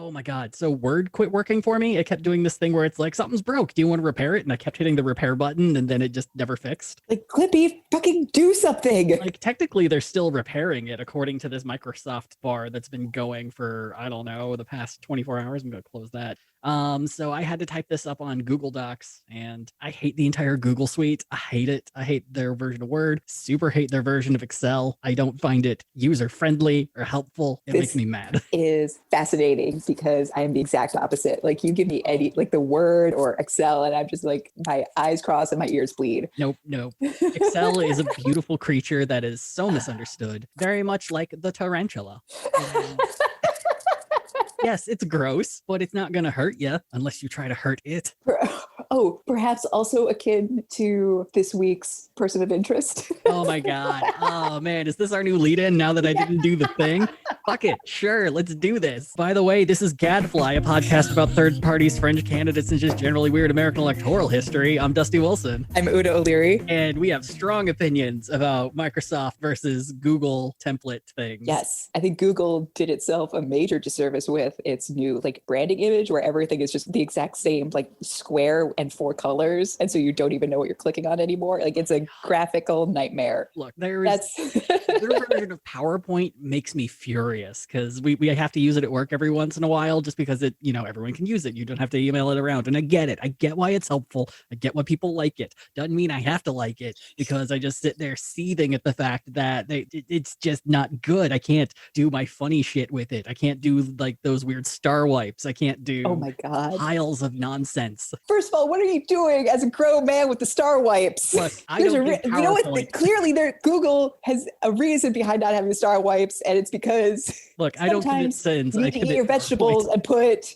Oh my God. So Word quit working for me. It kept doing this thing where it's like, something's broke. Do you want to repair it? And I kept hitting the repair button and then it just never fixed. Like, Clippy, fucking do something. Like, technically, they're still repairing it according to this Microsoft bar that's been going for, I don't know, the past 24 hours. I'm going to close that. So I had to type this up on Google Docs, and I hate the entire Google suite. I hate it. I hate their version of Word. Super hate their version of Excel. I don't find it user-friendly or helpful. It makes me mad. Is fascinating because I am the exact opposite. Like, you give me any, like the Word or Excel, and I'm just like, my eyes cross and my ears bleed. Nope. Excel is a beautiful creature that is so misunderstood. Very much like the tarantula. Yes, it's gross, but it's not going to hurt you unless you try to hurt it. Oh, perhaps also akin to this week's person of interest. Oh my God. Oh man, is this our new lead-in now that I didn't do the thing? Fuck it. Sure, let's do this. By the way, this is Gadfly, a podcast about third parties, fringe candidates, and just generally weird American electoral history. I'm Dusty Wilson. I'm Uda O'Leary. And we have strong opinions about Microsoft versus Google template things. Yes, I think Google did itself a major disservice with its new like branding image where everything is just the exact same like square and 4 colors, and so you don't even know what you're clicking on anymore. Like, it's a graphical nightmare. Look, their version of PowerPoint makes me furious because we have to use it at work every once in a while just because it, everyone can use it. You don't have to email it around, and I get it. I get why it's helpful. I get why people like it. Doesn't mean I have to like it because I just sit there seething at the fact that it's just not good. I can't do my funny shit with it. I can't do like those weird star wipes. I can't do oh my God, piles of nonsense. First of all, what are you doing as a grown man with the star wipes? Look, you know what? Clearly, Google has a reason behind not having the star wipes, and it's because look, I don't commit sins. You need to eat your vegetables and put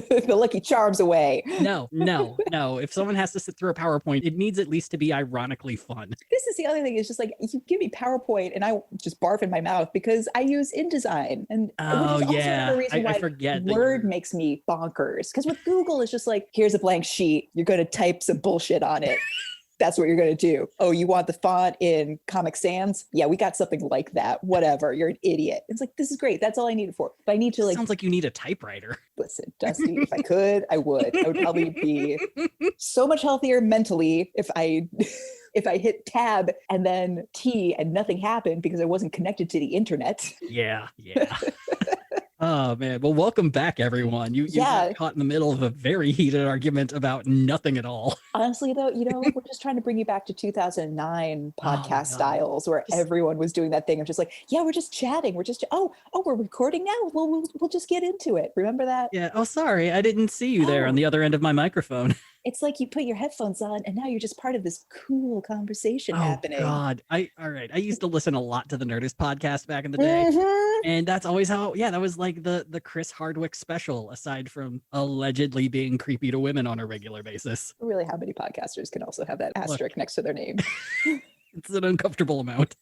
the Lucky Charms away. No. If someone has to sit through a PowerPoint, it needs at least to be ironically fun. This is the other thing. It's just like, you give me PowerPoint and I just barf in my mouth because I use InDesign. And which is also another reason why I forget Word makes me bonkers. Because with Google, it's just like, here's a blank sheet. You're going to type some bullshit on it. That's what you're going to do. Oh, you want the font in Comic Sans? Yeah, we got something like that. Whatever. You're an idiot. It's like, this is great. That's all I need it for. But I need to like... Sounds like you need a typewriter. Listen, Dusty, if I could, I would. I would probably be so much healthier mentally if I hit tab and then T and nothing happened because I wasn't connected to the internet. Yeah. Oh man, well, welcome back, everyone. You got caught in the middle of a very heated argument about nothing at all. Honestly, though, we're just trying to bring you back to 2009 podcast styles where everyone was doing that thing of just like, yeah, we're just chatting. We're just, we're recording now. We'll just get into it. Remember that? Yeah. Oh, sorry, I didn't see you there on the other end of my microphone. It's like you put your headphones on and now you're just part of this cool conversation happening. God. All right. I used to listen a lot to the Nerdist podcast back in the day. Mm-hmm. And that's always that was like the Chris Hardwick special, aside from allegedly being creepy to women on a regular basis. Really, how many podcasters can also have that asterisk next to their name? It's an uncomfortable amount.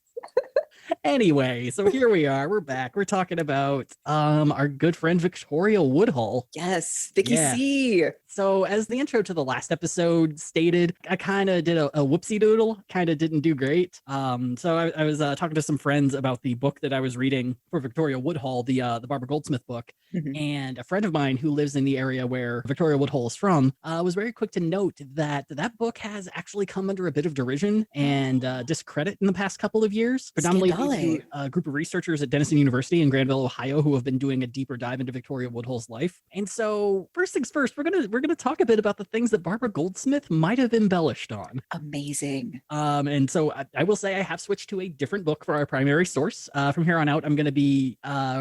Anyway, so here we are. We're back. We're talking about our good friend Victoria Woodhull. Yes, Vickie C. So as the intro to the last episode stated, I kind of did a whoopsie doodle, kind of didn't do great. So I was talking to some friends about the book that I was reading for Victoria Woodhull, the Barbara Goldsmith book. Mm-hmm. And a friend of mine who lives in the area where Victoria Woodhull is from was very quick to note that book has actually come under a bit of derision and discredit in the past couple of years, predominantly due to a group of researchers at Denison University in Granville, Ohio, who have been doing a deeper dive into Victoria Woodhull's life. And so first things first, we're gonna talk a bit about the things that Barbara Goldsmith might have embellished on. Amazing. And so I will say I have switched to a different book for our primary source. From here on out, I'm going to be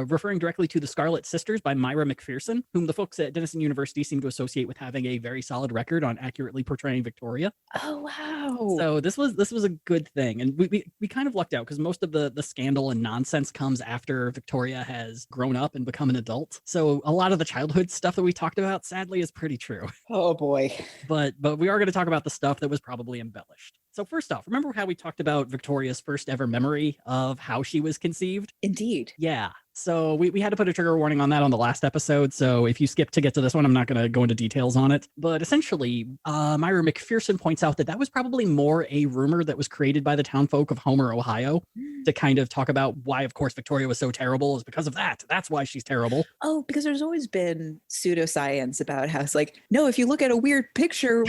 referring directly to The Scarlet Sisters by Myra McPherson, whom the folks at Denison University seem to associate with having a very solid record on accurately portraying Victoria. Oh, wow. So this was a good thing. And we kind of lucked out because most of the scandal and nonsense comes after Victoria has grown up and become an adult. So a lot of the childhood stuff that we talked about, sadly, is pretty true. Oh boy. But we are going to talk about the stuff that was probably embellished. So first off, remember how we talked about Victoria's first ever memory of how she was conceived? Indeed. Yeah. So we had to put a trigger warning on that on the last episode. So if you skip to get to this one, I'm not going to go into details on it. But essentially, Myra McPherson points out that was probably more a rumor that was created by the townfolk of Homer, Ohio, to kind of talk about why, of course, Victoria was so terrible is because of that. That's why she's terrible. Oh, because there's always been pseudoscience about how it's like, no, if you look at a weird picture...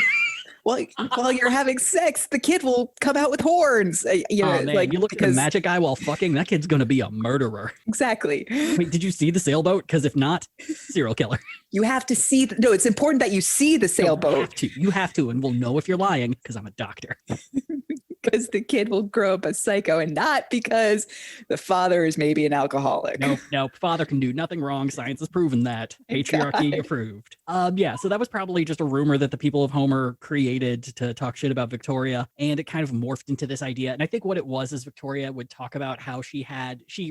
while you're having sex, the kid will come out with horns. You know, like you look at the magic eye while fucking, that kid's going to be a murderer. Exactly. Wait, did you see the sailboat? Because if not, serial killer. You have to see. No, it's important that you see the sailboat. You have to, and we'll know if you're lying because I'm a doctor. Because the kid will grow up a psycho, and not because the father is maybe an alcoholic. Nope. Father can do nothing wrong. Science has proven that. Patriarchy approved. Yeah, so that was probably just a rumor that the people of Homer created to talk shit about Victoria, and it kind of morphed into this idea. And I think what it was is Victoria would talk about how she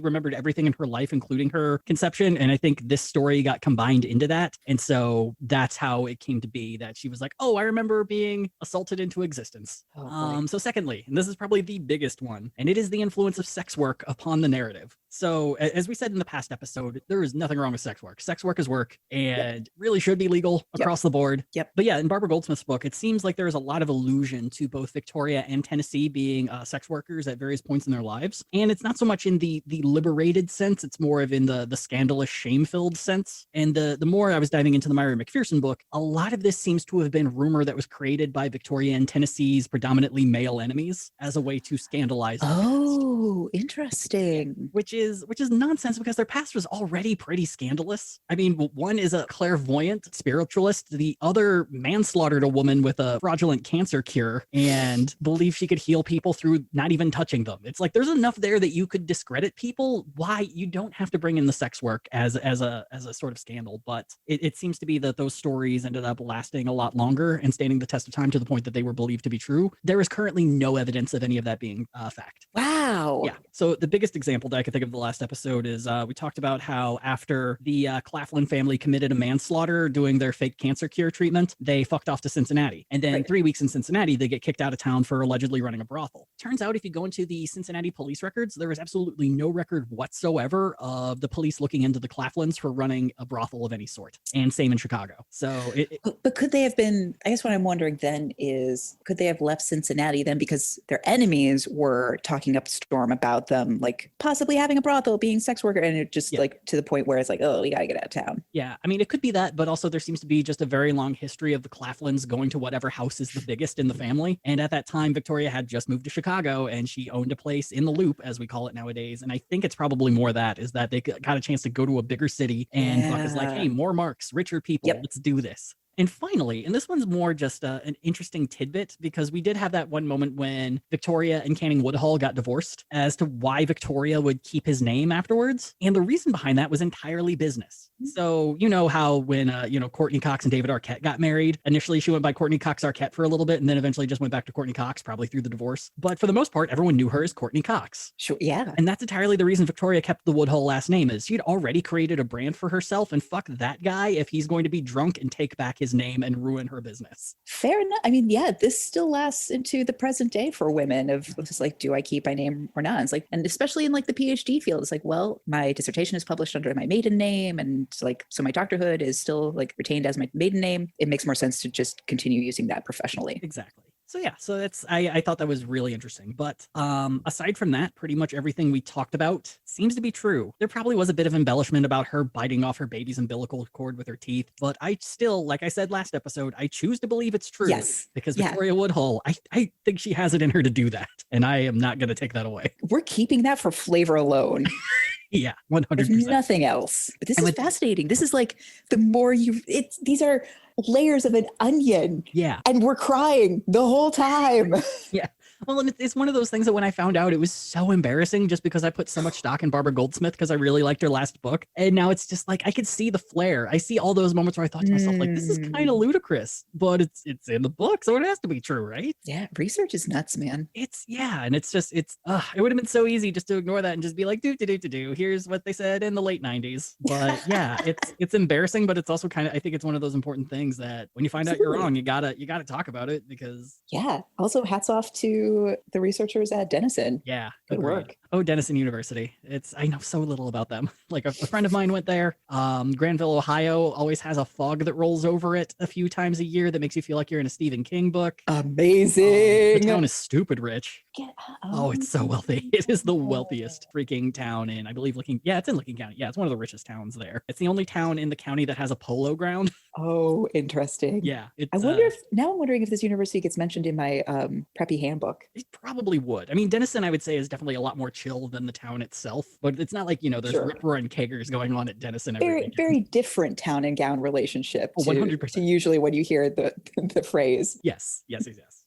remembered everything in her life, including her conception, and I think this story got combined into that. And so that's how it came to be that she was like, oh, I remember being assaulted into existence. So secondly, and this is probably the biggest one, and it is the influence of sex work upon the narrative. So as we said in the past episode, there is nothing wrong with sex work. Sex work is work and really should be legal across the board. But yeah, in Barbara Goldsmith's book, it seems like there is a lot of allusion to both Victoria and Tennessee being sex workers at various points in their lives. And it's not so much in the liberated sense, it's more of in the scandalous, shame-filled sense. And the more I was diving into the Myra McPherson book, a lot of this seems to have been rumor that was created by Victoria and Tennessee's predominantly male enemies as a way to scandalize the past. Interesting. Which is nonsense because their past was already pretty scandalous. I mean, one is a clairvoyant spiritualist. The other manslaughtered a woman with a fraudulent cancer cure and believed she could heal people through not even touching them. It's like there's enough there that you could discredit people. Why? You don't have to bring in the sex work as a sort of scandal, but it seems to be that those stories ended up lasting a lot longer and standing the test of time to the point that they were believed to be true. There is currently no evidence of any of that being fact. Wow. Yeah. So the biggest example that I could think of the last episode is we talked about how after the Claflin family committed a manslaughter doing their fake cancer cure treatment, they fucked off to Cincinnati. And then 3 weeks in Cincinnati, they get kicked out of town for allegedly running a brothel. Turns out if you go into the Cincinnati police records, there is absolutely no record whatsoever of the police looking into the Claflins for running a brothel of any sort. And same in Chicago. So but could they have been, I guess what I'm wondering then is, could they have left Cincinnati then because their enemies were talking up a storm about them, like possibly having a brothel, being sex worker, and it just like to the point where it's like, oh, we gotta get out of town. Yeah, I mean, it could be that, but also there seems to be just a very long history of the Claflins going to whatever house is the biggest in the family. And at that time, Victoria had just moved to Chicago and she owned a place in the Loop, as we call it nowadays. And I think it's probably more that is that they got a chance to go to a bigger city and Buck is like, hey, more marks, richer people, let's do this. And finally, and this one's more just an interesting tidbit because we did have that one moment when Victoria and Canning Woodhull got divorced as to why Victoria would keep his name afterwards. And the reason behind that was entirely business. So, you know how when, Courtney Cox and David Arquette got married, initially she went by Courtney Cox Arquette for a little bit and then eventually just went back to Courtney Cox, probably through the divorce. But for the most part, everyone knew her as Courtney Cox. Sure, yeah. And that's entirely the reason Victoria kept the Woodhull last name is she'd already created a brand for herself and fuck that guy if he's going to be drunk and take back his name and ruin her business. Fair enough. I mean, yeah, this still lasts into the present day for women of just like, do I keep my name or not? It's like, and especially in like the PhD field, it's like, well, my dissertation is published under my maiden name. And like, so my doctorhood is still like retained as my maiden name. It makes more sense to just continue using that professionally. Exactly. So yeah, so that's I thought that was really interesting. But aside from that, pretty much everything we talked about seems to be true. There probably was a bit of embellishment about her biting off her baby's umbilical cord with her teeth, but I still, like I said last episode, I choose to believe it's true. Yes. Because Victoria Woodhull, I think she has it in her to do that, and I am not going to take that away. We're keeping that for flavor alone. Yeah, 100%. There's nothing else. But this is fascinating. This is like the more these are layers of an onion. Yeah. And we're crying the whole time. Yeah. Well, and it's one of those things that when I found out, it was so embarrassing just because I put so much stock in Barbara Goldsmith because I really liked her last book. And now it's just like, I could see the flair. I see all those moments where I thought to myself, like, this is kind of ludicrous, but it's in the book, so it has to be true, right? Yeah. Research is nuts, man. And it's just, it would have been so easy just to ignore that and just be like, do. Here's what they said in the late 90s. But yeah, it's embarrassing, but it's also kind of, I think it's one of those important things that when you find out you're wrong, you gotta talk about it because. Yeah. Also hats off to to the researchers at Denison. Yeah. Good work. Oh, Denison University. I know so little about them. Like a friend of mine went there. Granville, Ohio always has a fog that rolls over it a few times a year that makes you feel like you're in a Stephen King book. Amazing. The town is stupid rich. It's so wealthy. It is the wealthiest freaking town in, I believe, it's in Licking County. Yeah, it's one of the richest towns there. It's the only town in the county that has a polo ground. Oh, interesting. Yeah. I'm wondering if this university gets mentioned in my preppy handbook. It probably would. I mean, Denison, I would say, is definitely a lot more chill than the town itself, but it's not like, there's rip-roaring keggers going on at Denison every weekend. Very different town and gown relationship to 100%. Usually when you hear the phrase. Yes.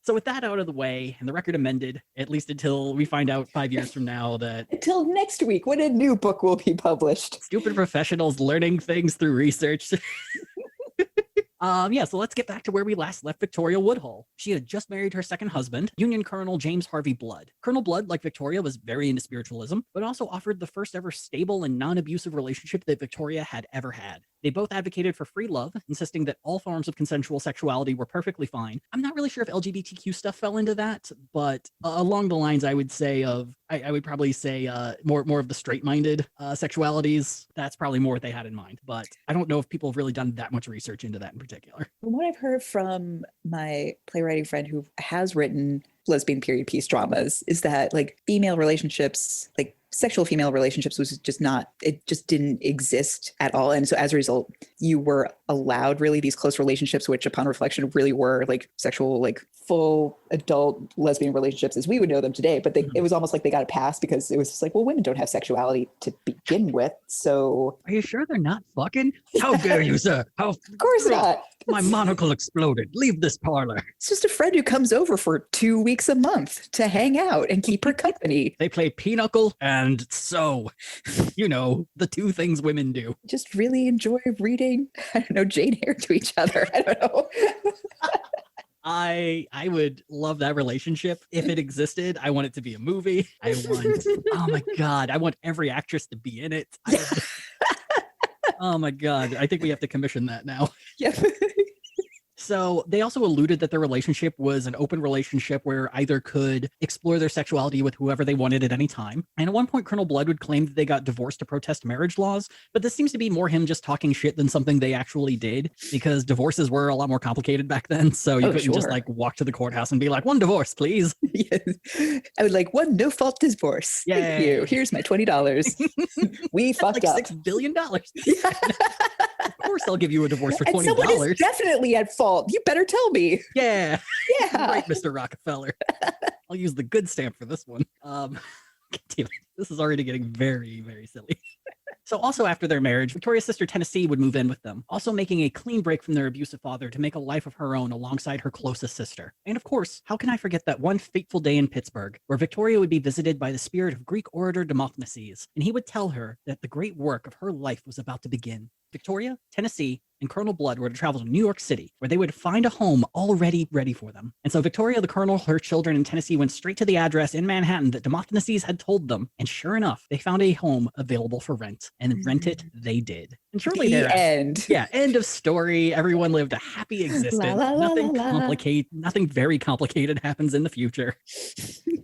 So with that out of the way and the record amended, at least until we find out 5 years from now that... Until next week when a new book will be published. Stupid professionals learning things through research. So let's get back to where we last left Victoria Woodhull. She had just married her second husband, Union Colonel James Harvey Blood. Colonel Blood, like Victoria, was very into spiritualism, but also offered the first ever stable and non-abusive relationship that Victoria had ever had. They both advocated for free love, insisting that all forms of consensual sexuality were perfectly fine. I'm not really sure if LGBTQ stuff fell into that, but along the lines, I would probably say more of the straight-minded sexualities. That's probably more what they had in mind. But I don't know if people have really done that much research into that in particular. From what I've heard from my playwriting friend who has written lesbian period piece dramas is that female relationships, sexual female relationships was it just didn't exist at all. And so as a result, you were allowed really these close relationships, which upon reflection really were sexual, full adult lesbian relationships as we would know them today. But it was almost like they got a pass because it was just women don't have sexuality to begin with. So are you sure they're not fucking? How dare you, sir? Of course not. My monocle exploded. Leave this parlor. It's just a friend who comes over for 2 weeks a month to hang out and keep her company. They play pinochle and sew. The two things women do. Just really enjoy reading, Jane Eyre to each other. I don't know. I would love that relationship if it existed. I want it to be a movie. Oh my God, I want every actress to be in it. Oh my God, I think we have to commission that now. Yeah. So they also alluded that their relationship was an open relationship where either could explore their sexuality with whoever they wanted at any time. And at one point, Colonel Blood would claim that they got divorced to protest marriage laws, but this seems to be more him just talking shit than something they actually did, because divorces were a lot more complicated back then. So you couldn't just walk to the courthouse and be like, one divorce, please. Yes. I would like one no-fault divorce. Yay. Thank you. Here's my $20. We fucked up. $6 billion. Of course I'll give you a divorce for $20. Someone is definitely at fault. You better tell me. Yeah. Right, Mr. Rockefeller. I'll use the good stamp for this one. This is already getting very, very silly. So also after their marriage, Victoria's sister Tennessee would move in with them, also making a clean break from their abusive father to make a life of her own alongside her closest sister. And of course, how can I forget that one fateful day in Pittsburgh, where Victoria would be visited by the spirit of Greek orator Demosthenes, and he would tell her that the great work of her life was about to begin. Victoria, Tennessee, and Colonel Blood were to travel to New York City, where they would find a home already ready for them. And so Victoria, the Colonel, her children, and Tennessee went straight to the address in Manhattan that Demosthenes had told them. And sure enough, they found a home available for rent. And rent it they did. And shortly thereafter, end. Yeah, end of story. Everyone lived a happy existence. Nothing very complicated happens in the future.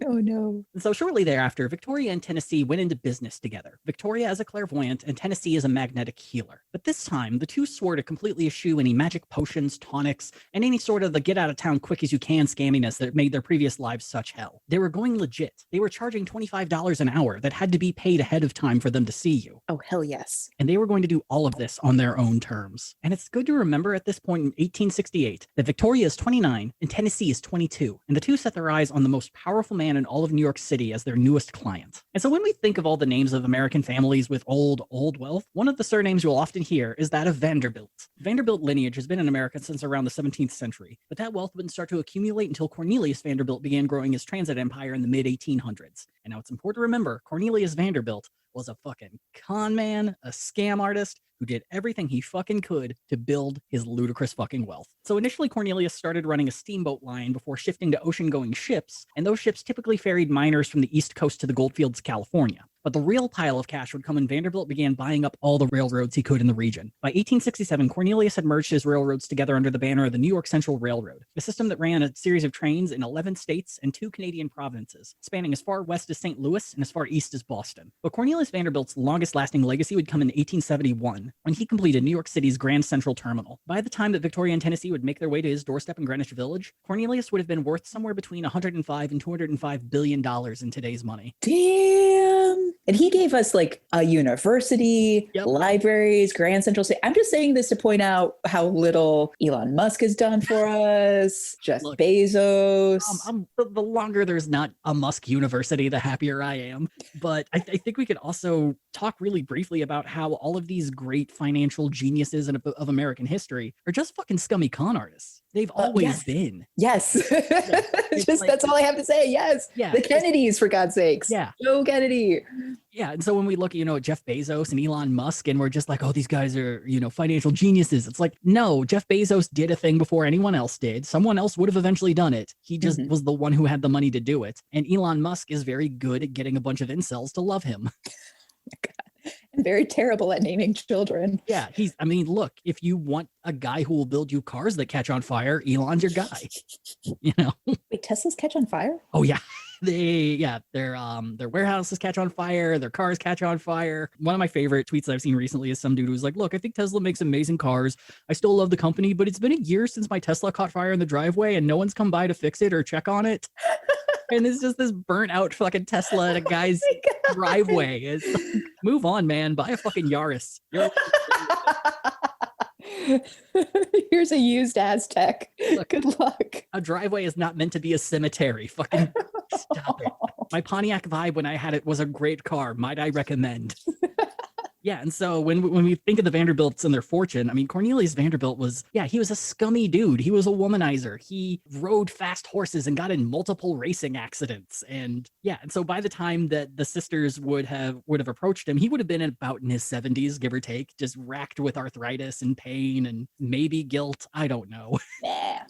Oh no. And so shortly thereafter, Victoria and Tennessee went into business together. Victoria as a clairvoyant and Tennessee as a magnetic healer. But this time, the two swore to completely eschew any magic potions, tonics, and any sort of the get out of town quick as you can scamminess that made their previous lives such hell. They were going legit. They were charging $25 an hour that had to be paid ahead of time for them to see you. Oh, hell yes. And they were going to do all of this on their own terms. And it's good to remember at this point in 1868 that Victoria is 29 and Tennessee is 22. And the two set their eyes on the most powerful man in all of New York City as their newest client. And so when we think of all the names of American families with old wealth, one of the surnames you'll often hear is that of Vanderbilt. Vanderbilt lineage has been in America since around the 17th century, but that wealth wouldn't start to accumulate until Cornelius Vanderbilt began growing his transit empire in the mid-1800s. And now it's important to remember, Cornelius Vanderbilt was a fucking con man, a scam artist, who did everything he fucking could to build his ludicrous fucking wealth. So initially Cornelius started running a steamboat line before shifting to ocean-going ships, and those ships typically ferried miners from the East Coast to the goldfields of California. But the real pile of cash would come when Vanderbilt began buying up all the railroads he could in the region. By 1867, Cornelius had merged his railroads together under the banner of the New York Central Railroad, a system that ran a series of trains in 11 states and 2 Canadian provinces, spanning as far west as St. Louis and as far east as Boston. But Cornelius Vanderbilt's longest-lasting legacy would come in 1871, when he completed New York City's Grand Central Terminal. By the time that Victoria and Tennessee would make their way to his doorstep in Greenwich Village, Cornelius would have been worth somewhere between $105 and $205 billion in today's money. Damn. And he gave us like a university, libraries, Grand Central State. I'm just saying this to point out how little Elon Musk has done for us. Jeff Bezos. The longer there's not a Musk university, the happier I am. But I think we could also talk really briefly about how all of these great financial geniuses of American history are just fucking scummy con artists. They've always been. Yes. That's all I have to say. Yes. Yeah. The Kennedys, for God's sakes. Yeah. Joe Kennedy. Yeah. And so when we look at, Jeff Bezos and Elon Musk, and we're just like, oh, these guys are, financial geniuses. It's like, no, Jeff Bezos did a thing before anyone else did. Someone else would have eventually done it. He just was the one who had the money to do it. And Elon Musk is very good at getting a bunch of incels to love him. And very terrible at naming children. Yeah, look, if you want a guy who will build you cars that catch on fire, Elon's your guy. Wait, Teslas catch on fire? Oh yeah. Their warehouses catch on fire, their cars catch on fire. One of my favorite tweets that I've seen recently is some dude who's like, look, I think Tesla makes amazing cars. I still love the company, but it's been a year since my Tesla caught fire in the driveway and no one's come by to fix it or check on it. And it's just this burnt out fucking Tesla at a guy's driveway. It's like, move on, man. Buy a fucking Yaris. Here's a used Aztec. Look, good luck. A driveway is not meant to be a cemetery. Fucking stop it. My Pontiac Vibe when I had it was a great car. Might I recommend? Yeah, and so when we think of the Vanderbilts and their fortune, Cornelius Vanderbilt he was a scummy dude. He was a womanizer. He rode fast horses and got in multiple racing accidents. And so by the time that the sisters would have approached him, he would have been about in his 70s, give or take, just racked with arthritis and pain and maybe guilt. I don't know. Yeah.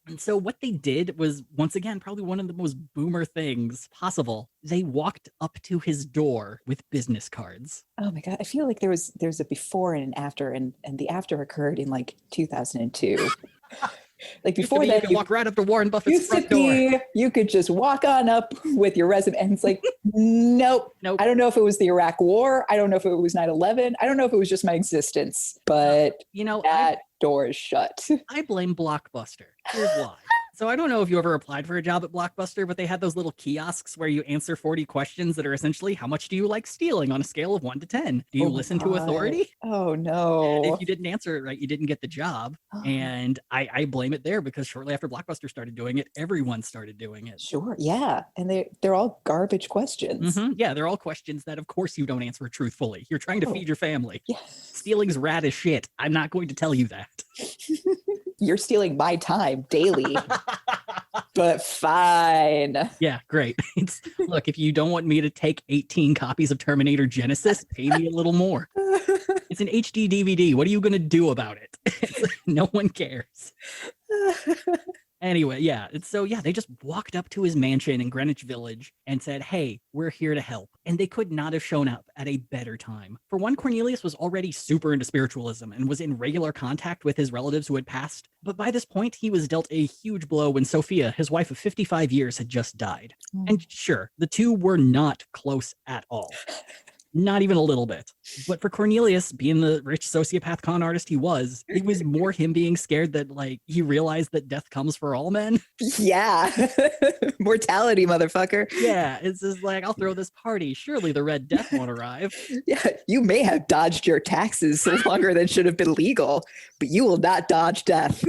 And so what they did was, once again, probably one of the most boomer things possible. They walked up to his door with business cards. Oh my God. I feel like there's a before and an after, and the after occurred in like 2002. Like before that, you could walk right up to Warren Buffett's front door. You could just walk on up with your resume, and it's like, nope. I don't know if it was the Iraq War. I don't know if it was 9/11. I don't know if it was just my existence, but that door is shut. I blame Blockbuster. Here's why. So I don't know if you ever applied for a job at Blockbuster, but they had those little kiosks where you answer 40 questions that are essentially, how much do you like stealing on a scale of 1 to 10? Do you listen to authority? Oh, no. And if you didn't answer it right, you didn't get the job. Oh. And I blame it there because shortly after Blockbuster started doing it, everyone started doing it. Sure. Yeah. And they're all garbage questions. Mm-hmm. Yeah. They're all questions that, of course, you don't answer truthfully. You're trying to feed your family. Yeah. Stealing's rad as shit. I'm not going to tell you that. You're stealing my time daily. But fine. Yeah, great. Look, if you don't want me to take 18 copies of Terminator Genesis, pay me a little more. It's an HD DVD. What are you going to do about it? No one cares. Anyway, they just walked up to his mansion in Greenwich Village and said, hey, we're here to help. And they could not have shown up at a better time. For one, Cornelius was already super into spiritualism and was in regular contact with his relatives who had passed. But by this point, he was dealt a huge blow when Sophia, his wife of 55 years, had just died. And sure, the two were not close at all. Not even a little bit. But for Cornelius, being the rich sociopath con artist he was, it was more him being scared that, he realized that death comes for all men. Yeah. Mortality, motherfucker. Yeah. It's just like, I'll throw this party. Surely the Red Death won't arrive. Yeah. You may have dodged your taxes longer than should have been legal, but you will not dodge death.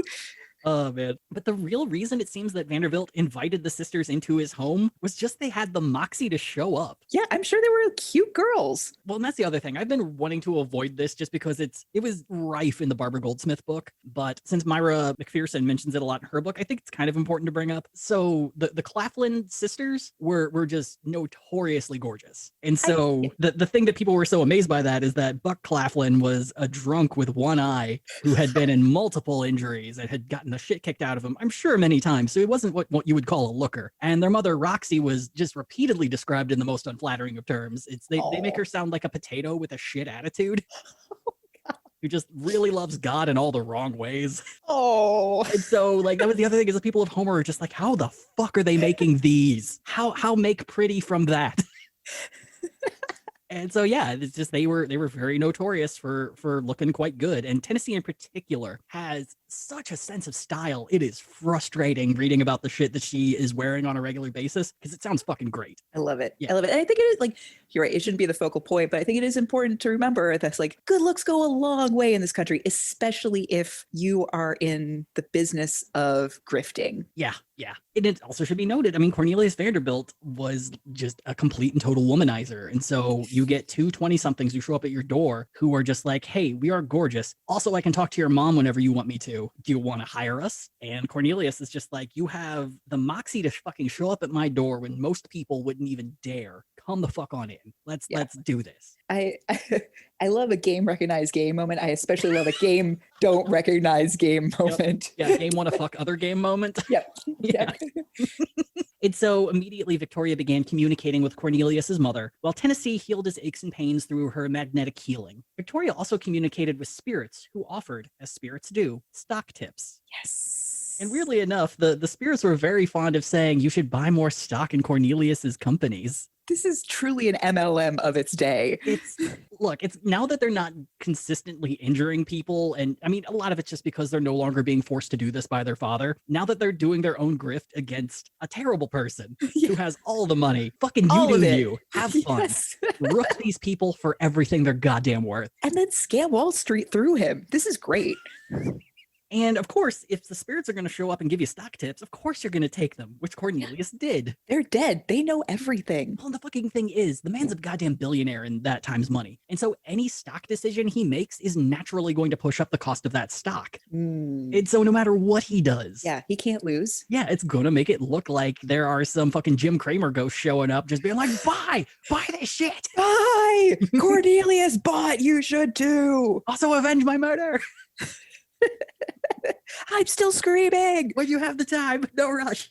Oh, man. But the real reason it seems that Vanderbilt invited the sisters into his home was just they had the moxie to show up. Yeah, I'm sure they were cute girls. Well, and that's the other thing. I've been wanting to avoid this just because it was rife in the Barbara Goldsmith book. But since Myra McPherson mentions it a lot in her book, I think it's kind of important to bring up. So the Claflin sisters were just notoriously gorgeous. And so the thing that people were so amazed by that is that Buck Claflin was a drunk with one eye who had been in multiple injuries and had gotten the shit kicked out of him, I'm sure many times, so he wasn't what you would call a looker. And their mother, Roxy, was just repeatedly described in the most unflattering of terms. They make her sound like a potato with a shit attitude. Who just really loves God in all the wrong ways. Oh. And so, like, that was the other thing, is the people of Homer are just like, how the fuck are they making these? How make pretty from that? And so, yeah, it's just they were very notorious for looking quite good. And Tennessee in particular has such a sense of style. It is frustrating reading about the shit that she is wearing on a regular basis because it sounds fucking great. I love it. Yeah. I love it. And I think it is, like, you're right, it shouldn't be the focal point, but I think it is important to remember that, like, good looks go a long way in this country, especially if you are in the business of grifting. Yeah. And it also should be noted, I mean, Cornelius Vanderbilt was just a complete and total womanizer. And so you get two 20-somethings who show up at your door who are just like, hey, we are gorgeous. Also, I can talk to your mom whenever you want me to. Do you want to hire us? And Cornelius is just like, you have the moxie to fucking show up at my door when most people wouldn't even dare. Come the fuck on in. Let's do this. I love a game recognize game moment. I especially love a game don't recognize game moment. Yep. Yeah, game want to fuck other game moment. Yep. Yeah. And so immediately Victoria began communicating with Cornelius's mother, while Tennessee healed his aches and pains through her magnetic healing. Victoria also communicated with spirits who offered, as spirits do, stock tips. Yes. And weirdly enough, the spirits were very fond of saying you should buy more stock in Cornelius's companies. This is truly an MLM of its day. It's now that they're not consistently injuring people, and I mean, a lot of it's just because they're no longer being forced to do this by their father. Now that they're doing their own grift against a terrible person who has all the money, fucking you. Have fun. Yes. Rook these people for everything they're goddamn worth. And then scam Wall Street through him. This is great. And of course, if the spirits are going to show up and give you stock tips, of course you're going to take them, which Cornelius did. They're dead. They know everything. Well, the fucking thing is, the man's a goddamn billionaire in that time's money. And so any stock decision he makes is naturally going to push up the cost of that stock. And so no matter what he does. Yeah, he can't lose. Yeah, it's going to make it look like there are some fucking Jim Cramer ghosts showing up just being like, buy this shit. Buy! Cornelius bought, you should too. Also avenge my murder. I'm still screaming. When you have the time, no rush.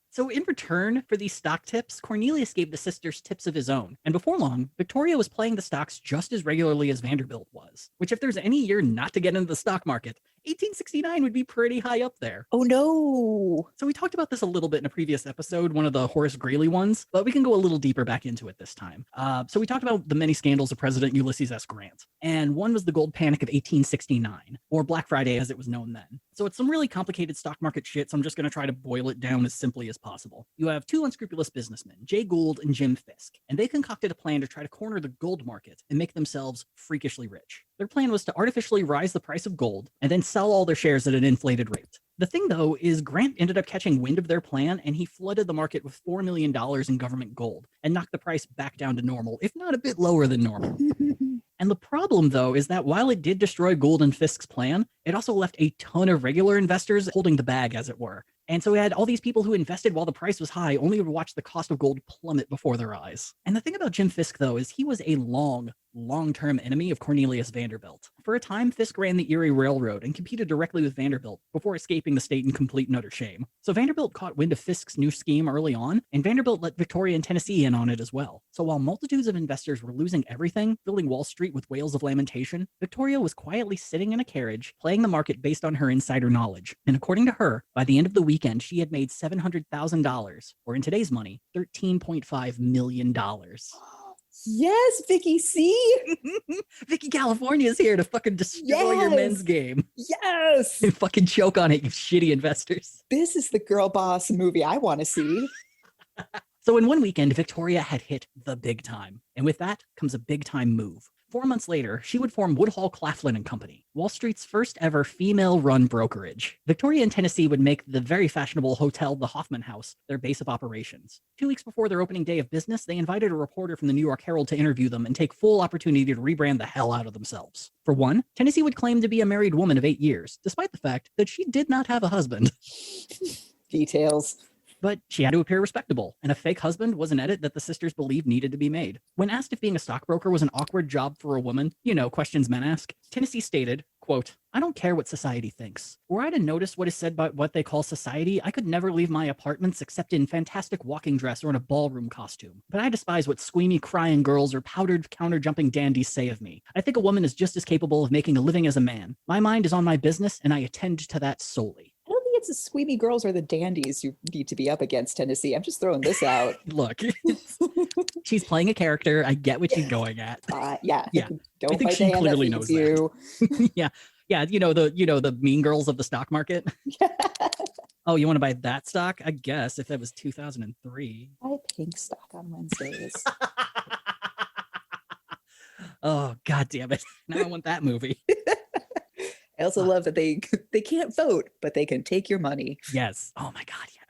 So in return for these stock tips, Cornelius gave the sisters tips of his own. And before long, Victoria was playing the stocks just as regularly as Vanderbilt was. Which, if there's any year not to get into the stock market, 1869 would be pretty high up there. Oh no. So we talked about this a little bit in a previous episode, one of the Horace Greeley ones, but we can go a little deeper back into it this time. So we talked about the many scandals of President Ulysses S. Grant. And one was the gold panic of 1869, or Black Friday as it was known then. So it's some really complicated stock market shit, so I'm just going to try to boil it down as simply as possible. You have two unscrupulous businessmen, Jay Gould and Jim Fisk, and they concocted a plan to try to corner the gold market and make themselves freakishly rich. Their plan was to artificially rise the price of gold and then sell all their shares at an inflated rate. The thing, though, is Grant ended up catching wind of their plan, and he flooded the market with $4 million in government gold and knocked the price back down to normal, if not a bit lower than normal. And the problem, though, is that while it did destroy Gould and Fisk's plan, it also left a ton of regular investors holding the bag, as it were. And so we had all these people who invested while the price was high, only to watch the cost of gold plummet before their eyes. And the thing about Jim Fisk, though, is he was a long-term enemy of Cornelius Vanderbilt. For a time, Fisk ran the Erie Railroad and competed directly with Vanderbilt before escaping the state in complete and utter shame. So Vanderbilt caught wind of Fisk's new scheme early on, and Vanderbilt let Victoria and Tennessee in on it as well. So while multitudes of investors were losing everything, filling Wall Street with wails of lamentation, Victoria was quietly sitting in a carriage, playing the market based on her insider knowledge. And according to her, by the end of the weekend, she had made $700,000, or in today's money, $13.5 million. Yes, Vickie, see? Vickie California is here to fucking destroy your men's game. Yes! And fucking choke on it, you shitty investors. This is the girl boss movie I want to see. So in one weekend, Victoria had hit the big time. And with that comes a big time move. 4 months later, she would form Woodhull, Claflin and Company, Wall Street's first ever female-run brokerage. Victoria and Tennessee would make the very fashionable hotel, the Hoffman House, their base of operations. 2 weeks before their opening day of business, they invited a reporter from the New York Herald to interview them and take full opportunity to rebrand the hell out of themselves. For one, Tennessee would claim to be a married woman of 8 years, despite the fact that she did not have a husband. Details. But she had to appear respectable, and a fake husband was an edit that the sisters believed needed to be made. When asked if being a stockbroker was an awkward job for a woman, questions men ask, Tennessee stated, quote, I don't care what society thinks. Were I to notice what is said by what they call society, I could never leave my apartments except in fantastic walking dress or in a ballroom costume. But I despise what squeamy crying girls or powdered counter-jumping dandies say of me. I think a woman is just as capable of making a living as a man. My mind is on my business, and I attend to that solely. I don't think it's the squeamy girls or the dandies you need to be up against, Tennessee. I'm just throwing this out. Look, she's playing a character. I get what she's going at. Yeah. Don't I think she clearly knows you. That. Yeah. The mean girls of the stock market. Oh, you want to buy that stock? I guess if that was 2003. Buy pink stock on Wednesdays. Oh, God damn it. Now I want that movie. I also love that they can't vote, but they can take your money. Yes. Oh my God, yes.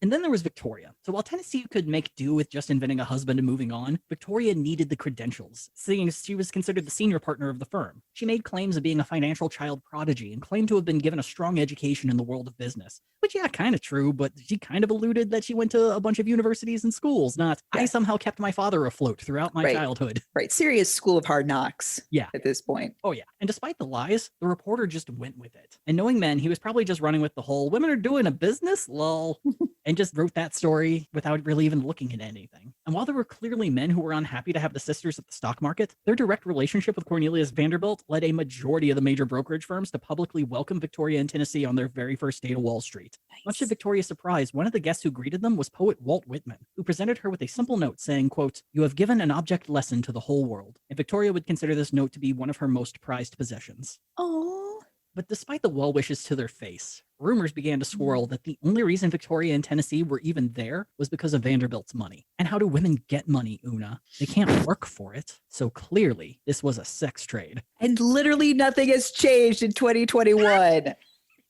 And then there was Victoria. So while Tennessee could make do with just inventing a husband and moving on, Victoria needed the credentials, seeing as she was considered the senior partner of the firm. She made claims of being a financial child prodigy and claimed to have been given a strong education in the world of business. Which, yeah, kind of true, but she kind of alluded that she went to a bunch of universities and schools, not, I somehow kept my father afloat throughout my childhood. Right. Serious school of hard knocks. Yeah. At this point. Oh, yeah. And despite the lies, the reporter just went with it. And knowing men, he was probably just running with the whole women are doing a business, lol, and just wrote that story without really even looking at anything. And while there were clearly men who were unhappy to have the sisters at the stock market, their direct relationship with Cornelius Vanderbilt led a majority of the major brokerage firms to publicly welcome Victoria and Tennessee on their very first day to Wall Street. Nice. Much to Victoria's surprise, one of the guests who greeted them was poet Walt Whitman, who presented her with a simple note saying, quote, you have given an object lesson to the whole world. And Victoria would consider this note to be one of her most prized possessions. Oh. But despite the well wishes to their face, rumors began to swirl that the only reason Victoria and Tennessee were even there was because of Vanderbilt's money. And how do women get money, Una? They can't work for it. So clearly, this was a sex trade. And literally nothing has changed in 2021.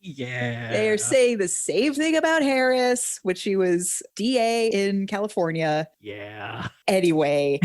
Yeah. They are saying the same thing about Harris, which she was DA in California. Yeah. Anyway.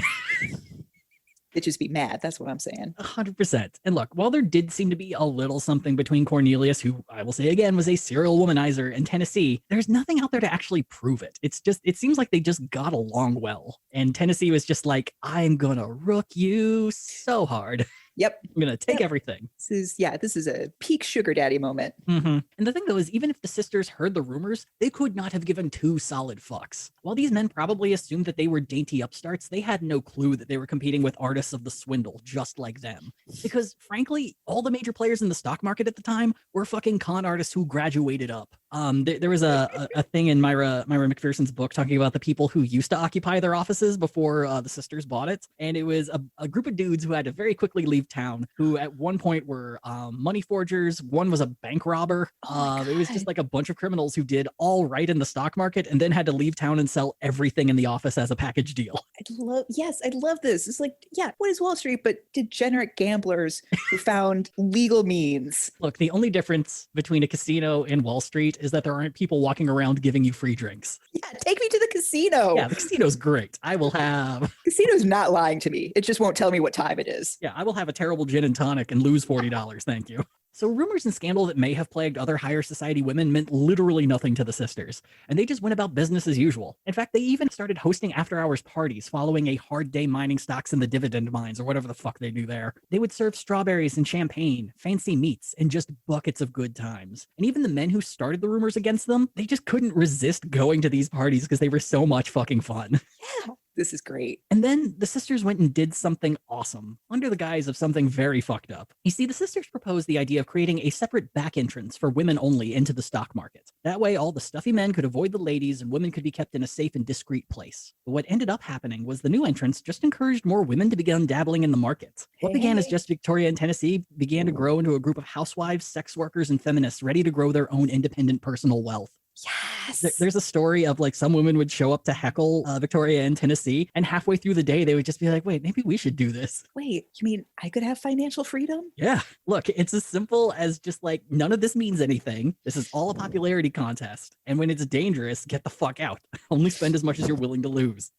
Bitches be mad. That's what I'm saying. 100%. And look, while there did seem to be a little something between Cornelius, who I will say again was a serial womanizer, and Tennessee, there's nothing out there to actually prove it. It seems like they just got along well. And Tennessee was just like, I'm gonna rook you so hard. Yep. I'm going to take everything. This is a peak sugar daddy moment. Mm-hmm. And the thing, though, is even if the sisters heard the rumors, they could not have given two solid fucks. While these men probably assumed that they were dainty upstarts, they had no clue that they were competing with artists of the swindle just like them. Because, frankly, all the major players in the stock market at the time were fucking con artists who graduated up. There was a thing in Myra McPherson's book talking about the people who used to occupy their offices before the sisters bought it. And it was a group of dudes who had to very quickly leave town, who at one point were money forgers. One was a bank robber. It was just like a bunch of criminals who did all right in the stock market and then had to leave town and sell everything in the office as a package deal. I love this. It's like, yeah, what is Wall Street but degenerate gamblers who found legal means? Look, the only difference between a casino and Wall Street is that there aren't people walking around giving you free drinks. Yeah, take me to the casino. Yeah, the casino's great. I will have... Casino's not lying to me. It just won't tell me what time it is. Yeah, I will have a terrible gin and tonic and lose $40. Thank you. So rumors and scandal that may have plagued other higher society women meant literally nothing to the sisters, and they just went about business as usual. In fact, they even started hosting after-hours parties following a hard day mining stocks in the dividend mines or whatever the fuck they do there. They would serve strawberries and champagne, fancy meats, and just buckets of good times. And even the men who started the rumors against them, they just couldn't resist going to these parties because they were so much fucking fun. Yeah. This is great. And then the sisters went and did something awesome under the guise of something very fucked up. You see, the sisters proposed the idea of creating a separate back entrance for women only into the stock market. That way, all the stuffy men could avoid the ladies and women could be kept in a safe and discreet place. But what ended up happening was the new entrance just encouraged more women to begin dabbling in the market. What began as just Victoria and Tennessee began to grow into a group of housewives, sex workers, and feminists ready to grow their own independent personal wealth. Yes. There's a story of like some women would show up to heckle Victoria and Tennessee, and halfway through the day they would just be like, wait, maybe we should do this. Wait, you mean I could have financial freedom? Yeah. Look, it's as simple as just like, none of this means anything. This is all a popularity contest. And when it's dangerous, get the fuck out. Only spend as much as you're willing to lose.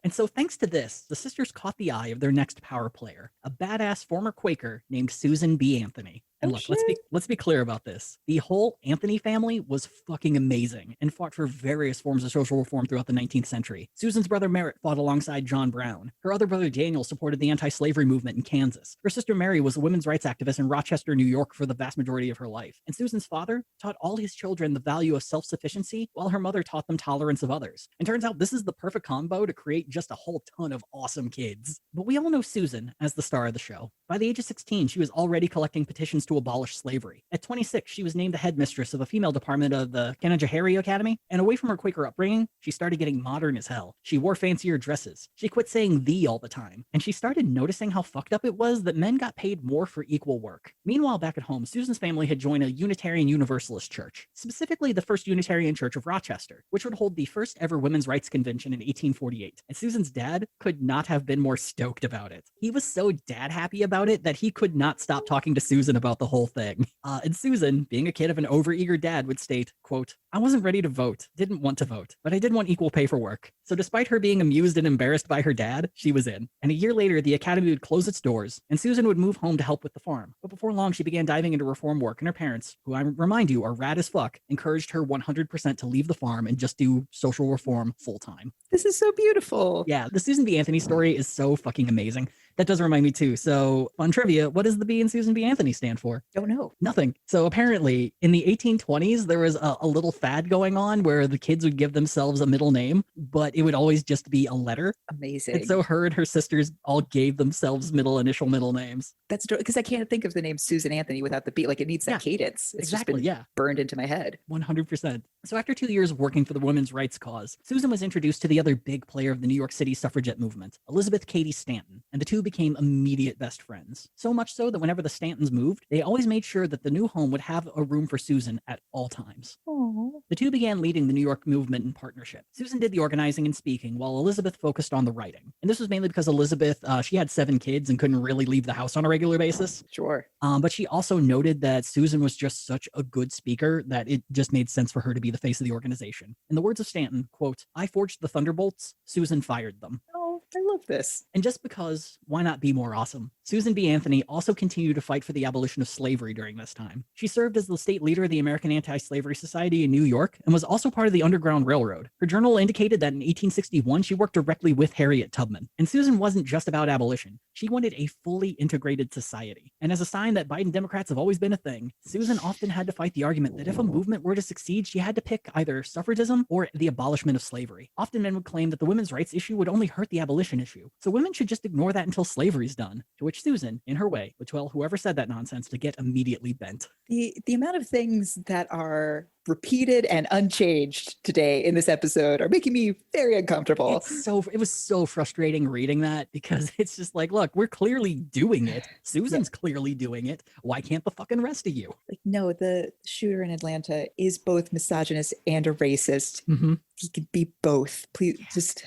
And so thanks to this, the sisters caught the eye of their next power player, a badass former Quaker named Susan B. Anthony. And look, let's be clear about this. The whole Anthony family was fucking amazing and fought for various forms of social reform throughout the 19th century. Susan's brother Merritt fought alongside John Brown. Her other brother Daniel supported the anti-slavery movement in Kansas. Her sister Mary was a women's rights activist in Rochester, New York for the vast majority of her life. And Susan's father taught all his children the value of self-sufficiency, while her mother taught them tolerance of others. And turns out this is the perfect combo to create just a whole ton of awesome kids. But we all know Susan as the star of the show. By the age of 16, she was already collecting petitions to abolish slavery. At 26, she was named the headmistress of a female department of the Kanajahari Academy, and away from her Quaker upbringing, she started getting modern as hell. She wore fancier dresses. She quit saying "thee" all the time, and she started noticing how fucked up it was that men got paid more for equal work. Meanwhile, back at home, Susan's family had joined a Unitarian Universalist church, specifically the First Unitarian Church of Rochester, which would hold the first ever women's rights convention in 1848. And Susan's dad could not have been more stoked about it. He was so dad happy about it that he could not stop talking to Susan about the whole thing. And Susan, being a kid of an overeager dad, would state, quote, "I wasn't ready to vote, didn't want to vote, but I did want equal pay for work." So despite her being amused and embarrassed by her dad, she was in. And a year later, the academy would close its doors, and Susan would move home to help with the farm. But before long, she began diving into reform work, and her parents, who I remind you are rad as fuck, encouraged her 100% to leave the farm and just do social reform full time. This is so beautiful. Yeah, the Susan B. Anthony story is so fucking amazing. That does remind me too. So, fun trivia, what does the B in Susan B. Anthony stand for? Don't know. Nothing. So apparently in the 1820s, there was a little fad going on where the kids would give themselves a middle name, but it would always just be a letter. Amazing. And so her and her sisters all gave themselves initial middle names. That's because I can't think of the name Susan Anthony without the B. Like, it needs that cadence. It's exactly, just been burned into my head. 100%. So after 2 years of working for the women's rights cause, Susan was introduced to the other big player of the New York City suffragette movement, Elizabeth Cady Stanton, and the two became immediate best friends. So much so that whenever the Stantons moved, they always made sure that the new home would have a room for Susan at all times. Aww. The two began leading the New York movement in partnership. Susan did the organizing and speaking, while Elizabeth focused on the writing. And this was mainly because Elizabeth, she had 7 kids and couldn't really leave the house on a regular basis. Sure. But she also noted that Susan was just such a good speaker that it just made sense for her to be the face of the organization. In the words of Stanton, quote, "I forged the thunderbolts, Susan fired them." Oh, I love this. And just because, why not be more awesome? Susan B. Anthony also continued to fight for the abolition of slavery during this time. She served as the state leader of the American Anti-Slavery Society in New York and was also part of the Underground Railroad. Her journal indicated that in 1861, she worked directly with Harriet Tubman. And Susan wasn't just about abolition. She wanted a fully integrated society. And as a sign that Biden Democrats have always been a thing, Susan often had to fight the argument that if a movement were to succeed, she had to pick either suffragism or the abolishment of slavery. Often men would claim that the women's rights issue would only hurt the abolition issue. So women should just ignore that until slavery's done. To which Susan, in her way, would tell whoever said that nonsense to get immediately bent. The amount of things that are repeated and unchanged today in this episode are making me very uncomfortable. It was so frustrating reading that, because it's just like, look, we're clearly doing it. Susan's clearly doing it. Why can't the fucking rest of you? Like, no, the shooter in Atlanta is both misogynist and a racist. Mm-hmm. He could be both. Please, just...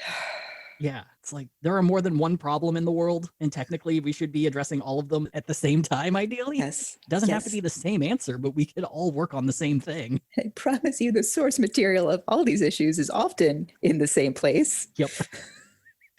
Yeah, it's like there are more than one problem in the world, and technically we should be addressing all of them at the same time, ideally. Yes. It doesn't have to be the same answer, but we could all work on the same thing. I promise you the source material of all these issues is often in the same place. Yep.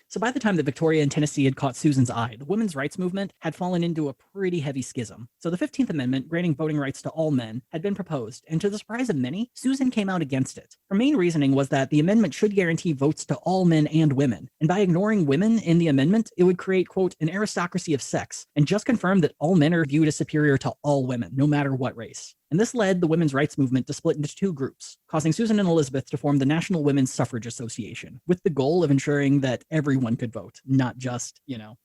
So by the time that Victoria and Tennessee had caught Susan's eye, the women's rights movement had fallen into a pretty heavy schism. So the 15th Amendment, granting voting rights to all men, had been proposed, and to the surprise of many, Susan came out against it. Her main reasoning was that the amendment should guarantee votes to all men and women, and by ignoring women in the amendment, it would create, quote, an aristocracy of sex, and just confirm that all men are viewed as superior to all women, no matter what race. And this led the women's rights movement to split into 2 groups, causing Susan and Elizabeth to form the National Women's Suffrage Association, with the goal of ensuring that everyone could vote, not just,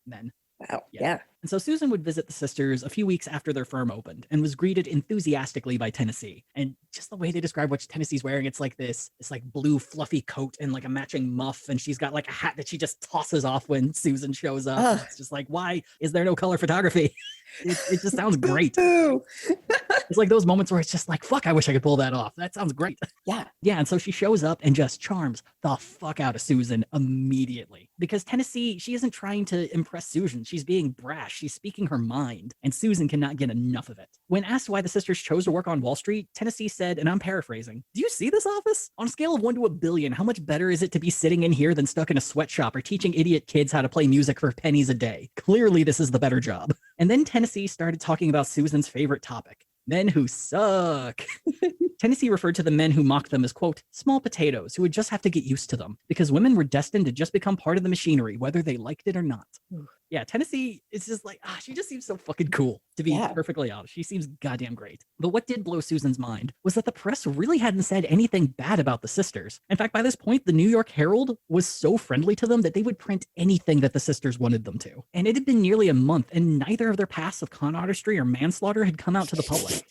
men. Wow. Yeah. And so Susan would visit the sisters a few weeks after their firm opened and was greeted enthusiastically by Tennessee. And just the way they describe what Tennessee's wearing, it's like this like blue fluffy coat and like a matching muff. And she's got like a hat that she just tosses off when Susan shows up. It's just like, why is there no color photography? It just sounds great. It's like those moments where it's just like, fuck, I wish I could pull that off. That sounds great. Yeah. Yeah. And so she shows up and just charms the fuck out of Susan immediately, because Tennessee, she isn't trying to impress Susan. She's being brash. She's speaking her mind, and Susan cannot get enough of it. When asked why the sisters chose to work on Wall Street, Tennessee said, and I'm paraphrasing, "Do you see this office? On a scale of 1 to a billion, how much better is it to be sitting in here than stuck in a sweatshop or teaching idiot kids how to play music for pennies a day? Clearly, this is the better job." And then Tennessee started talking about Susan's favorite topic: men who suck. Tennessee referred to the men who mocked them as, quote, small potatoes who would just have to get used to them, because women were destined to just become part of the machinery, whether they liked it or not. Yeah, Tennessee is just like, she just seems so fucking cool, to be perfectly honest. She seems goddamn great. But what did blow Susan's mind was that the press really hadn't said anything bad about the sisters. In fact, by this point, the New York Herald was so friendly to them that they would print anything that the sisters wanted them to. And it had been nearly a month, and neither of their pasts of con artistry or manslaughter had come out to the public.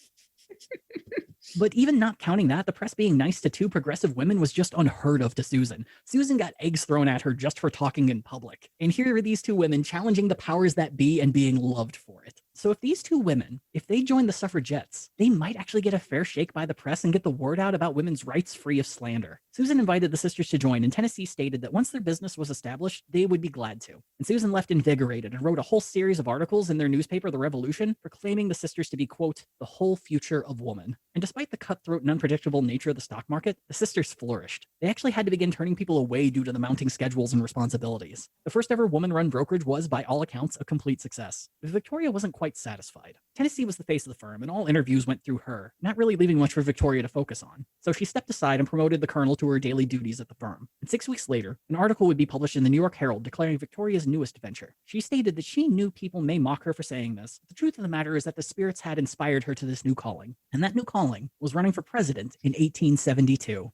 But even not counting that, the press being nice to 2 progressive women was just unheard of to Susan. Susan got eggs thrown at her just for talking in public. And here are these 2 women challenging the powers that be and being loved for it. So if these 2 women, if they join the suffragettes, they might actually get a fair shake by the press and get the word out about women's rights free of slander. Susan invited the sisters to join, and Tennessee stated that once their business was established, they would be glad to. And Susan left invigorated and wrote a whole series of articles in their newspaper, The Revolution, proclaiming the sisters to be, quote, the whole future of woman. And despite the cutthroat and unpredictable nature of the stock market, the sisters flourished. They actually had to begin turning people away due to the mounting schedules and responsibilities. The first ever woman-run brokerage was, by all accounts, a complete success. But Victoria wasn't quite satisfied. Tennessee was the face of the firm, and all interviews went through her, not really leaving much for Victoria to focus on. So she stepped aside and promoted the colonel to her daily duties at the firm. And 6 weeks later, an article would be published in the New York Herald declaring Victoria's newest venture. She stated that she knew people may mock her for saying this. The truth of the matter is that the spirits had inspired her to this new calling. And that new calling was running for president in 1872.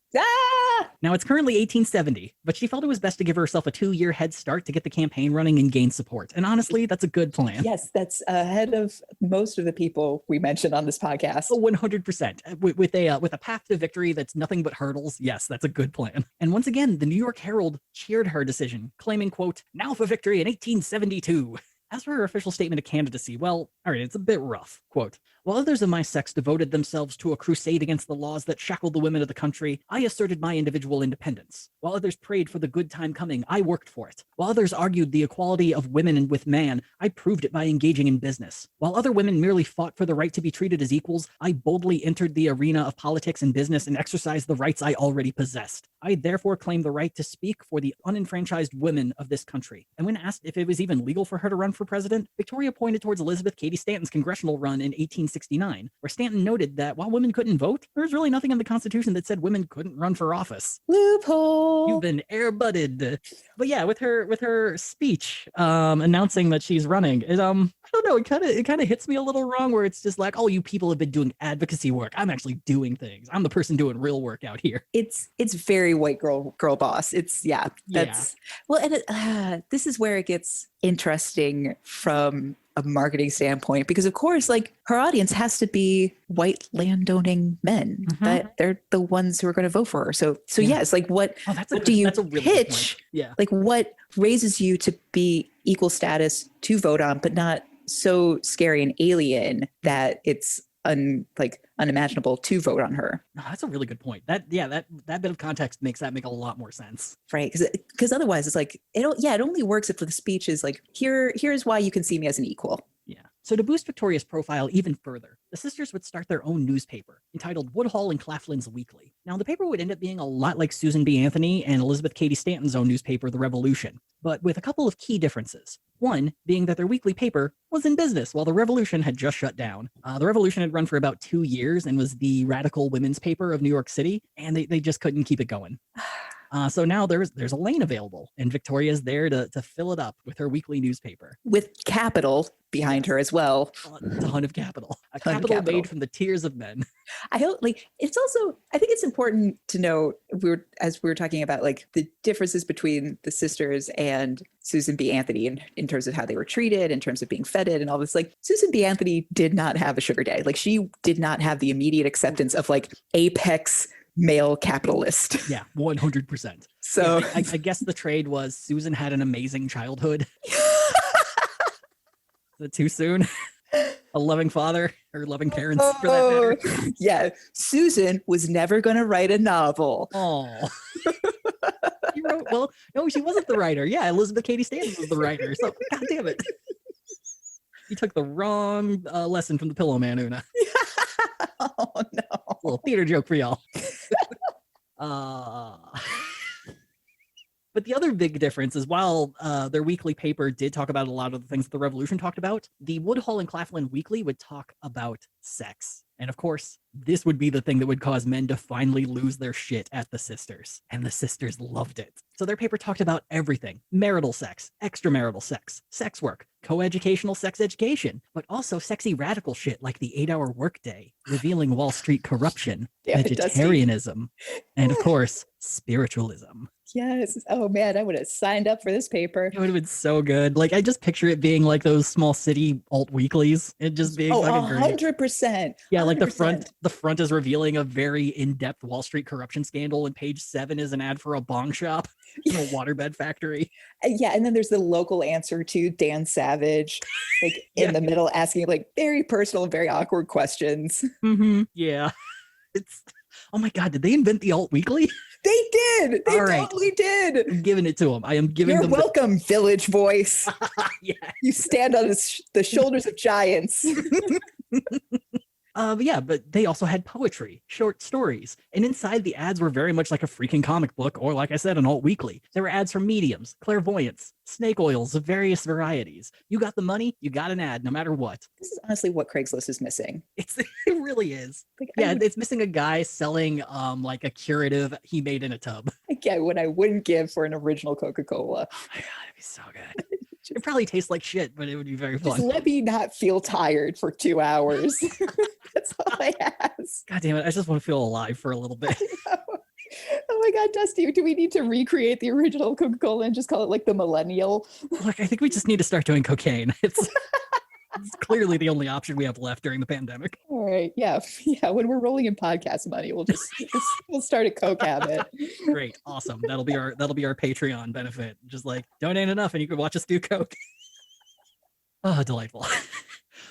Now, it's currently 1870, but she felt it was best to give herself a 2-year head start to get the campaign running and gain support. And honestly, that's a good plan. Yes, that's ahead of most of the people we mentioned on this podcast. Oh, 100%. With a path to victory that's nothing but hurdles, yes, that's a good plan. And once again, the New York Herald cheered her decision, claiming, quote, now for victory in 1872. As for her official statement of candidacy, well, all right, it's a bit rough. Quote, while others of my sex devoted themselves to a crusade against the laws that shackled the women of the country, I asserted my individual independence. While others prayed for the good time coming, I worked for it. While others argued the equality of women with man, I proved it by engaging in business. While other women merely fought for the right to be treated as equals, I boldly entered the arena of politics and business and exercised the rights I already possessed. I therefore claim the right to speak for the unenfranchised women of this country. And when asked if it was even legal for her to run for president, Victoria pointed towards Elizabeth Cady Stanton's congressional run in 1869, where Stanton noted that while women couldn't vote, there was really nothing in the Constitution that said women couldn't run for office. Loophole. You've been air-butted. But yeah, with her speech announcing that she's running, I don't know, it kind of hits me a little wrong, where it's just like, oh, you people have been doing advocacy work. I'm actually doing things. I'm the person doing real work out here. It's very white girl boss. Well, and this is where it gets interesting from a marketing standpoint, because of course, like, her audience has to be white landowning men, that they're the ones who are going to vote for her. So yes, like what do you pitch? Yeah. Like, what raises you to be equal status to vote on, but not so scary and alien that it's unimaginable to vote on her. Oh, that's a really good point. That bit of context makes that make a lot more sense. Right. Because otherwise it's like, it only works if the speech is like, here's why you can see me as an equal. Yeah. So to boost Victoria's profile even further, the sisters would start their own newspaper entitled Woodhull and Claflin's Weekly. Now, the paper would end up being a lot like Susan B. Anthony and Elizabeth Cady Stanton's own newspaper, The Revolution, but with a couple of key differences. One being that their weekly paper was in business while The Revolution had just shut down. The Revolution had run for about 2 years and was the radical women's paper of New York City, and they just couldn't keep it going. So now there's a lane available, and Victoria's there to fill it up with her weekly newspaper. With capital behind her as well. A ton of capital. A capital made from the tears of men. I think it's important to note, as we were talking about like the differences between the sisters and Susan B. Anthony in terms of how they were treated, in terms of being feted and all this. Like, Susan B. Anthony did not have a sugar daddy. Like, she did not have the immediate acceptance of like apex male capitalist. Yeah, 100%. So yeah, I guess the trade was Susan had an amazing childhood. Is it too soon? A loving father or loving parents for that matter. Yeah. Susan was never going to write a novel. Oh. Well, no, she wasn't the writer. Yeah, Elizabeth Cady Stanton was the writer. So, God damn it. You took the wrong lesson from the Pillow Man, Una. Oh, no. A little theater joke for y'all. But the other big difference is while their weekly paper did talk about a lot of the things that the Revolution talked about, the Woodhull and Claflin Weekly would talk about sex. And of course, this would be the thing that would cause men to finally lose their shit at the sisters. And the sisters loved it. So their paper talked about everything: marital sex, extramarital sex, sex work, coeducational sex education, but also sexy radical shit like the 8-hour workday, revealing Wall Street corruption, vegetarianism, and of course, spiritualism. Yes. Oh man, I would have signed up for this paper. It would have been so good. Like, I just picture it being like those small city alt weeklies. It just being fucking great. 100%. Yeah, like the front is revealing a very in-depth Wall Street corruption scandal, and page 7 is an ad for a bong shop in a waterbed factory. Yeah, and then there's the local answer to Dan Savage, like in the middle, asking like very personal, very awkward questions. Mm-hmm. Yeah. Oh my God, did they invent the alt weekly? They did. They totally did. I'm giving it to them. I am giving them. You're welcome, Village Voice. Yeah. You stand on the shoulders of giants. But they also had poetry, short stories, and inside the ads were very much like a freaking comic book, or like I said, an alt weekly. There were ads for mediums, clairvoyants, snake oils of various varieties. You got the money, you got an ad, no matter what. This is honestly what Craigslist is missing. It really is. Like, it's missing a guy selling like a curative he made in a tub. I get what I wouldn't give for an original Coca-Cola. Oh my God, it'd be so good. It probably tastes like shit, but it would be very fun. Just let me not feel tired for 2 hours. That's all I ask. God damn it. I just want to feel alive for a little bit. Oh my God, Dusty, do we need to recreate the original Coca-Cola and just call it like the millennial? Look, I think we just need to start doing cocaine. It's clearly the only option we have left during the pandemic. All right. Yeah. When we're rolling in podcast money, we'll start a Coke habit. Great. Awesome. That'll be our Patreon benefit. Just like donate enough and you can watch us do Coke. Oh, delightful.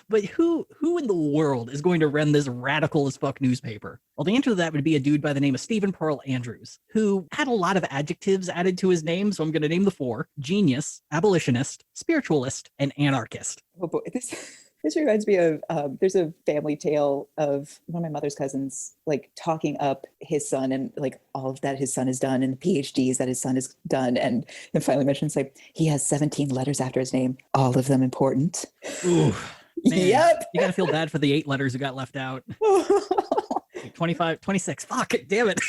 But who in the world is going to run this radical as fuck newspaper? Well, the answer to that would be a dude by the name of Stephen Pearl Andrews, who had a lot of adjectives added to his name. So I'm going to name the 4: genius, abolitionist, spiritualist, and anarchist. Oh boy, this reminds me of there's a family tale of one of my mother's cousins like talking up his son and like all of that his son has done and the PhDs that his son has done, and then finally mentions like he has 17 letters after his name, all of them important. Ooh. Man, yep. You gotta feel bad for the 8 letters who got left out. 25, 26. Fuck, damn it.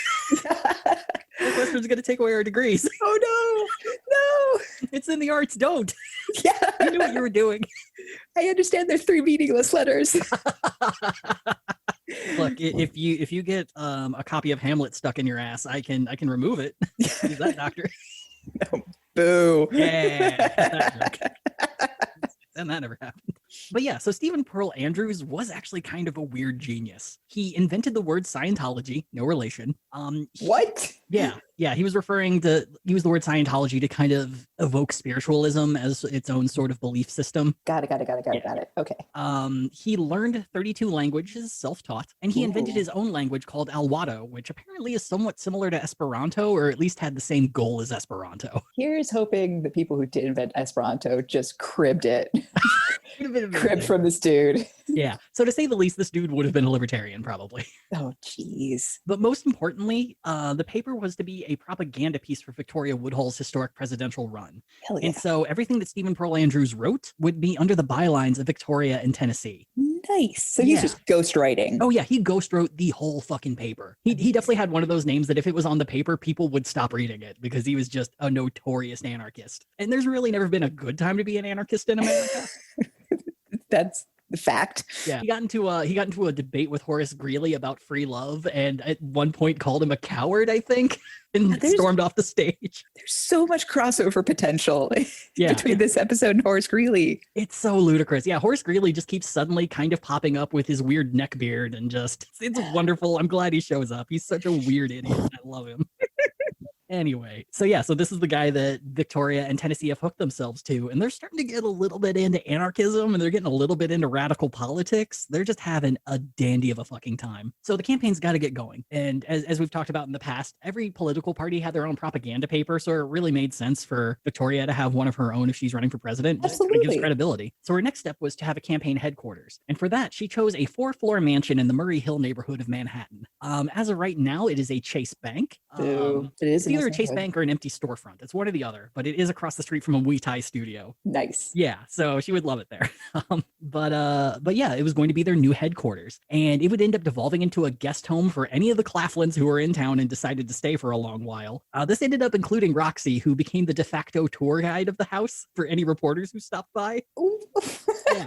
Northwestern's gonna take away our degrees. Oh no. It's in the arts, don't. Yeah. You knew what you were doing. I understand there's 3 meaningless letters. Look, if you get a copy of Hamlet stuck in your ass, I can remove it. Use that, doctor. No. Boo. Yeah. And that never happened. But yeah, so Stephen Pearl Andrews was actually kind of a weird genius. He invented the word Scientology, no relation. What? Yeah, he was the word Scientology to kind of evoke spiritualism as its own sort of belief system. Got it. Okay. He learned 32 languages, self-taught, and he invented his own language called Alwado, which apparently is somewhat similar to Esperanto, or at least had the same goal as Esperanto. Here's hoping the people who did invent Esperanto just cribbed it. Cribbed from this dude. Yeah. So to say the least, this dude would have been a libertarian probably. Oh, geez. But most importantly, the paper was to be a propaganda piece for Victoria Woodhull's historic presidential run. Hell yeah. And so everything that Stephen Pearl Andrews wrote would be under the bylines of Victoria and Tennessee. Nice. So he's just ghostwriting. Oh yeah, he ghostwrote the whole fucking paper. He definitely had one of those names that if it was on the paper, people would stop reading it because he was just a notorious anarchist. And there's really never been a good time to be an anarchist in America. That's the fact. Yeah, he got into a debate with Horace Greeley about free love, and at one point called him a coward, I think, and stormed off the stage. There's so much crossover potential between this episode and Horace Greeley. It's so ludicrous. Yeah, Horace Greeley just keeps suddenly kind of popping up with his weird neck beard, and just it's wonderful. I'm glad he shows up. He's such a weird idiot. I love him. Anyway, so this is the guy that Victoria and Tennessee have hooked themselves to, and they're starting to get a little bit into anarchism, and they're getting a little bit into radical politics. They're just having a dandy of a fucking time. So the campaign's got to get going. And as we've talked about in the past, every political party had their own propaganda paper, so it really made sense for Victoria to have one of her own if she's running for president. Absolutely. It gives credibility. So her next step was to have a campaign headquarters. And for that, she chose a 4-floor mansion in the Murray Hill neighborhood of Manhattan. As of right now, it is a Chase Bank. It is either a Chase Bank or an empty storefront. It's one or the other, but it is across the street from a Muay Thai studio. Nice. Yeah, so she would love it there. But yeah, it was going to be their new headquarters, and it would end up devolving into a guest home for any of the Claflins who were in town and decided to stay for a long while. This ended up including Roxy, who became the de facto tour guide of the house for any reporters who stopped by. Yeah.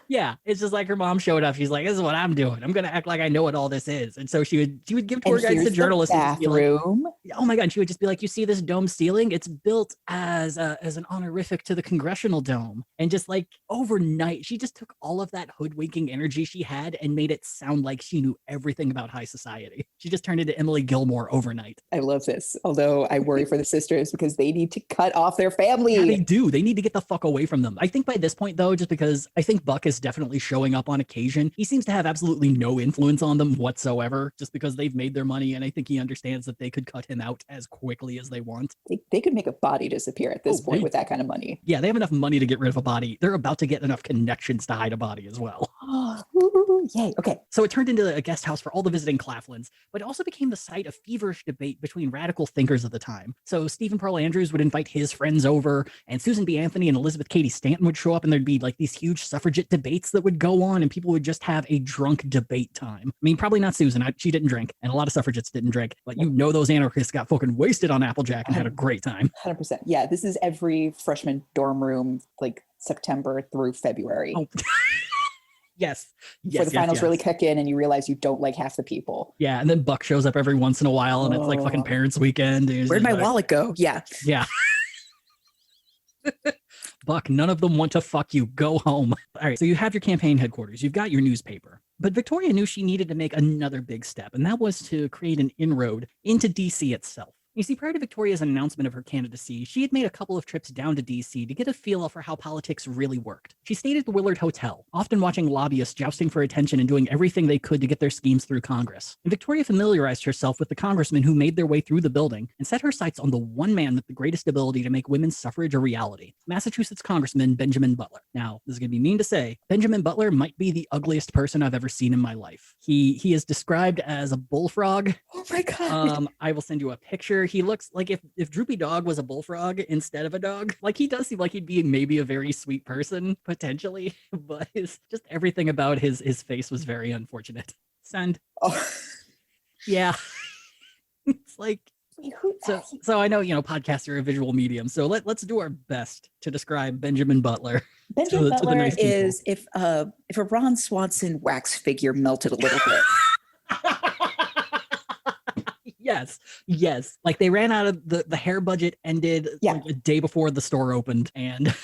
Yeah, it's just like her mom showed up. She's like, "This is what I'm doing. I'm gonna act like I know what all this is." And so she would give tour guides to journalists. Bathroom. Like, oh my god! And she would just be like, "You see this dome ceiling? It's built as an honorific to the Congressional Dome." And just like overnight, she just took all of that hoodwinking energy she had and made it sound like she knew everything about high society. She just turned into Emily Gilmore overnight. I love this. Although I worry for the sisters because they need to cut off their family. Yeah, they do. They need to get the fuck away from them. I think by this point, though, just because I think Buck is definitely showing up on occasion, he seems to have absolutely no influence on them whatsoever, just because they've made their money, and I think he understands that they could cut him out as quickly as they want. They could make a body disappear at this point with that kind of money. Yeah, they have enough money to get rid of a body. They're about to get enough connections to hide a body as well. Yay, okay. So it turned into a guest house for all the visiting Claflins, but it also became the site of feverish debate between radical thinkers of the time. So Stephen Pearl Andrews would invite his friends over, and Susan B. Anthony and Elizabeth Cady Stanton would show up, and there'd be like these huge suffragette debates that would go on, and people would just have a drunk debate time. I mean, probably not Susan. She didn't drink, and a lot of suffragettes didn't drink, but those anarchists got fucking wasted on Applejack and had a great time. 100%. Yeah, this is every freshman dorm room, like September through February. Oh. Yes. Before the finals really kick in and you realize you don't like half the people. Yeah, and then Buck shows up every once in a while, and it's like fucking parents' weekend. Where'd my wallet go? Yeah. Yeah. Buck, none of them want to fuck you. Go home. All right, so you have your campaign headquarters. You've got your newspaper. But Victoria knew she needed to make another big step, and that was to create an inroad into D.C. itself. You see, prior to Victoria's announcement of her candidacy, she had made a couple of trips down to D.C. to get a feel for how politics really worked. She stayed at the Willard Hotel, often watching lobbyists jousting for attention and doing everything they could to get their schemes through Congress. And Victoria familiarized herself with the congressmen who made their way through the building and set her sights on the one man with the greatest ability to make women's suffrage a reality, Massachusetts Congressman Benjamin Butler. Now, this is going to be mean to say, Benjamin Butler might be the ugliest person I've ever seen in my life. He is described as a bullfrog. Oh my God. I will send you a picture. He looks like if Droopy Dog was a bullfrog instead of a dog. Like, he does seem like he'd be maybe a very sweet person, potentially, but just everything about his face was very unfortunate. Send. Oh. Yeah. It's like, so I know, podcasts are a visual medium, so let's do our best to describe Benjamin Butler. Benjamin Butler nice is if a Ron Swanson wax figure melted a little bit. Yes. Like, they ran out of the hair budget ended like a day before the store opened, and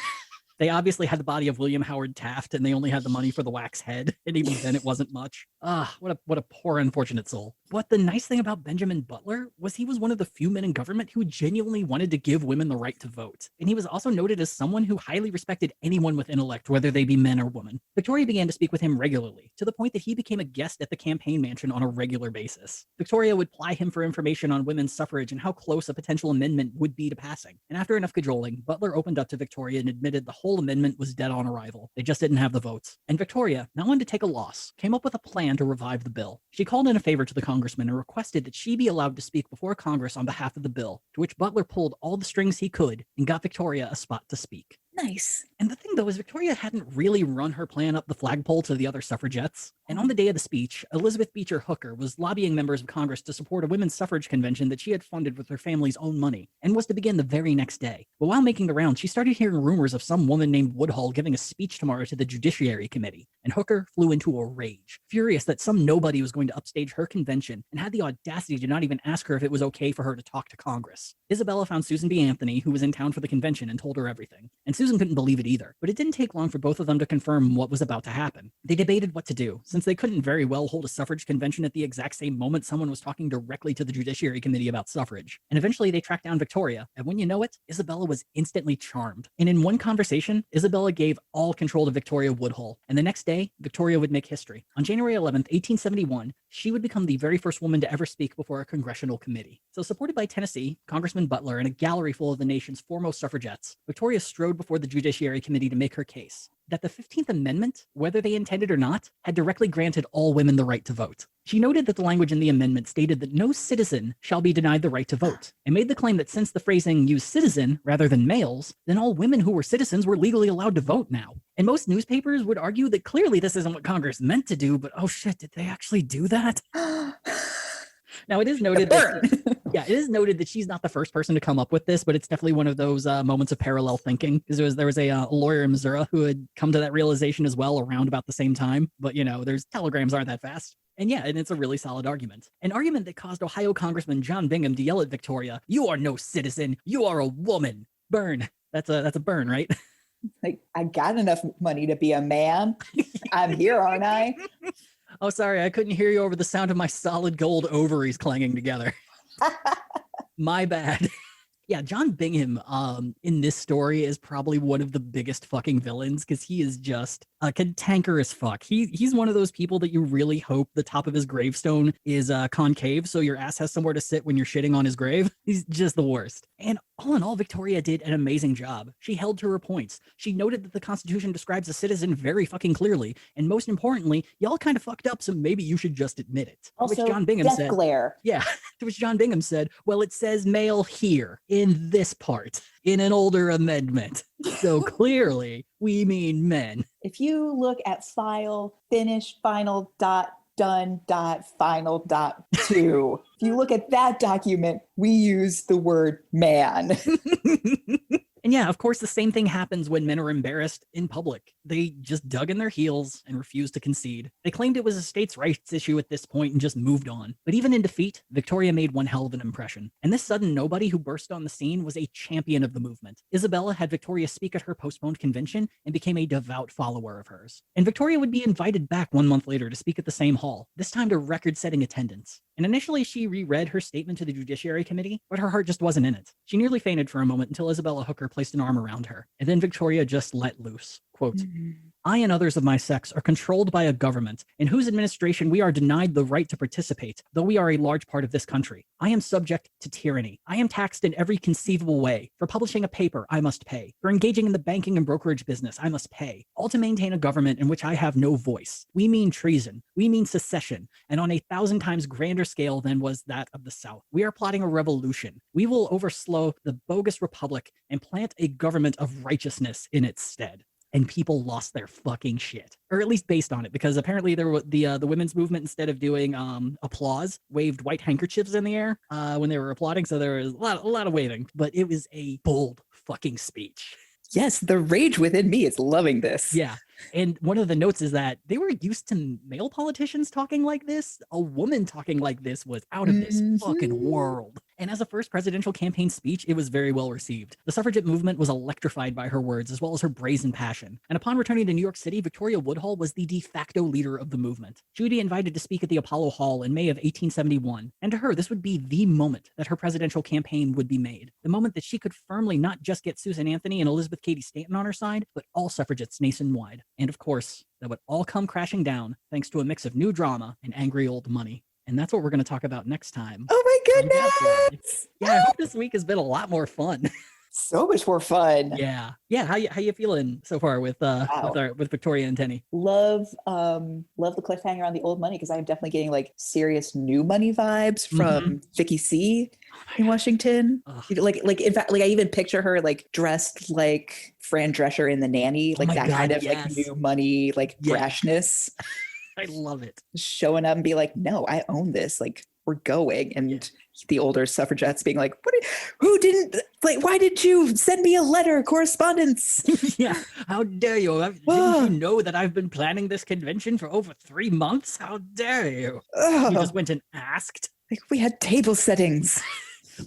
they obviously had the body of William Howard Taft, and they only had the money for the wax head, and even then it wasn't much. What a poor, unfortunate soul. But the nice thing about Benjamin Butler was he was one of the few men in government who genuinely wanted to give women the right to vote. And he was also noted as someone who highly respected anyone with intellect, whether they be men or women. Victoria began to speak with him regularly, to the point that he became a guest at the campaign mansion on a regular basis. Victoria would ply him for information on women's suffrage and how close a potential amendment would be to passing. And after enough cajoling, Butler opened up to Victoria and admitted the whole amendment was dead on arrival. They just didn't have the votes. And Victoria, not one to take a loss, came up with a plan to revive the bill. She called in a favor to the congressman and requested that she be allowed to speak before Congress on behalf of the bill, to which Butler pulled all the strings he could and got Victoria a spot to speak. Nice. And the thing, though, is Victoria hadn't really run her plan up the flagpole to the other suffragettes. And on the day of the speech, Elizabeth Beecher Hooker was lobbying members of Congress to support a women's suffrage convention that she had funded with her family's own money, and was to begin the very next day. But while making the rounds, she started hearing rumors of some woman named Woodhull giving a speech tomorrow to the Judiciary Committee, and Hooker flew into a rage, furious that some nobody was going to upstage her convention, and had the audacity to not even ask her if it was okay for her to talk to Congress. Isabella found Susan B. Anthony, who was in town for the convention, and told her everything. And Susan Susan couldn't believe it either, but it didn't take long for both of them to confirm what was about to happen. They debated what to do, since they couldn't very well hold a suffrage convention at the exact same moment someone was talking directly to the Judiciary Committee about suffrage. And eventually they tracked down Victoria, and when you know it, Isabella was instantly charmed. And in one conversation, Isabella gave all control to Victoria Woodhull, and the next day, Victoria would make history. On January 11th, 1871, she would become the very first woman to ever speak before a congressional committee. So supported by Tennessee, Congressman Butler, and a gallery full of the nation's foremost suffragettes, Victoria strode before the Judiciary Committee to make her case that the 15th Amendment, whether they intended or not, had directly granted all women the right to vote. She noted that the language in the amendment stated that no citizen shall be denied the right to vote, and made the claim that since the phrasing used citizen rather than males, then all women who were citizens were legally allowed to vote now. And most newspapers would argue that clearly this isn't what Congress meant to do, but oh shit, did they actually do that? Now, it is noted it is noted that she's not the first person to come up with this, but it's definitely one of those moments of parallel thinking, because there was a lawyer in Missouri who had come to that realization as well around about the same time. But, there's telegrams aren't that fast. And it's a really solid argument. An argument that caused Ohio Congressman John Bingham to yell at Victoria, "You are no citizen. You are a woman." Burn. That's a burn, right? Like, I got enough money to be a man. I'm here, aren't I? Oh, sorry, I couldn't hear you over the sound of my solid gold ovaries clanging together. My bad. Yeah, John Bingham in this story is probably one of the biggest fucking villains, because he is just a cantankerous fuck. He's one of those people that you really hope the top of his gravestone is concave, so your ass has somewhere to sit when you're shitting on his grave. He's just the worst. And all in all, Victoria did an amazing job. She held to her points. She noted that the Constitution describes a citizen very fucking clearly, and most importantly, y'all kind of fucked up, so maybe you should just admit it. Also, to which John Bingham said, glare. Yeah, to which John Bingham said, well, it says male here, in this part, in an older amendment. So clearly, we mean men. If you look at file, finish, final, dot, done, dot, final, dot, two. If you look at that document, we use the word man. And yeah, of course, the same thing happens when men are embarrassed in public. They just dug in their heels and refused to concede. They claimed it was a states' rights issue at this point and just moved on. But even in defeat, Victoria made one hell of an impression. And this sudden nobody who burst on the scene was a champion of the movement. Isabella had Victoria speak at her postponed convention and became a devout follower of hers. And Victoria would be invited back 1 month later to speak at the same hall, this time to record-setting attendance. And initially, she reread her statement to the Judiciary Committee, but her heart just wasn't in it. She nearly fainted for a moment until Isabella Hooker placed an arm around her, and then Victoria just let loose. Quote, I and others of my sex are controlled by a government in whose administration we are denied the right to participate, though we are a large part of this country. I am subject to tyranny. I am taxed in every conceivable way. For publishing a paper, I must pay. For engaging in the banking and brokerage business, I must pay. All to maintain a government in which I have no voice. We mean treason. We mean secession, and on 1,000 times grander scale than was that of the South. We are plotting a revolution. We will overthrow the bogus republic and plant a government of righteousness in its stead. And people lost their fucking shit, or at least based on it, because apparently there were the women's movement, instead of doing applause, waved white handkerchiefs in the air when they were applauding. So there was a lot of waving, but it was a bold fucking speech. Yes, the rage within me is loving this. Yeah. And one of the notes is that they were used to male politicians talking like this. A woman talking like this was out of this fucking world. And as a first presidential campaign speech, it was very well received. The suffragette movement was electrified by her words, as well as her brazen passion. And upon returning to New York City, Victoria Woodhull was the de facto leader of the movement. She would be invited to speak at the Apollo Hall in May of 1871. And to her, this would be the moment that her presidential campaign would be made. The moment that she could firmly not just get Susan Anthony and Elizabeth Cady Stanton on her side, but all suffragettes nationwide. And of course, that would all come crashing down thanks to a mix of new drama and angry old money. And that's what we're going to talk about next time. Oh my goodness! Yeah, I hope this week has been a lot more fun. So much more fun. Yeah. How you feeling so far with with Victoria and Tenny? Love the cliffhanger on the old money, because I'm definitely getting like serious new money vibes from Vickie C in Washington. Like in fact, like I even picture her like dressed like Fran Drescher in The Nanny, like that kind of like new money, like brashness. I love it. Showing up and be like, no, I own this. Like, we're going. And the older suffragettes being like, who didn't, like, why did you send me a letter, correspondence? Yeah. How dare you? Didn't you know that I've been planning this convention for over 3 months? How dare you? You just went and asked. Like, we had table settings.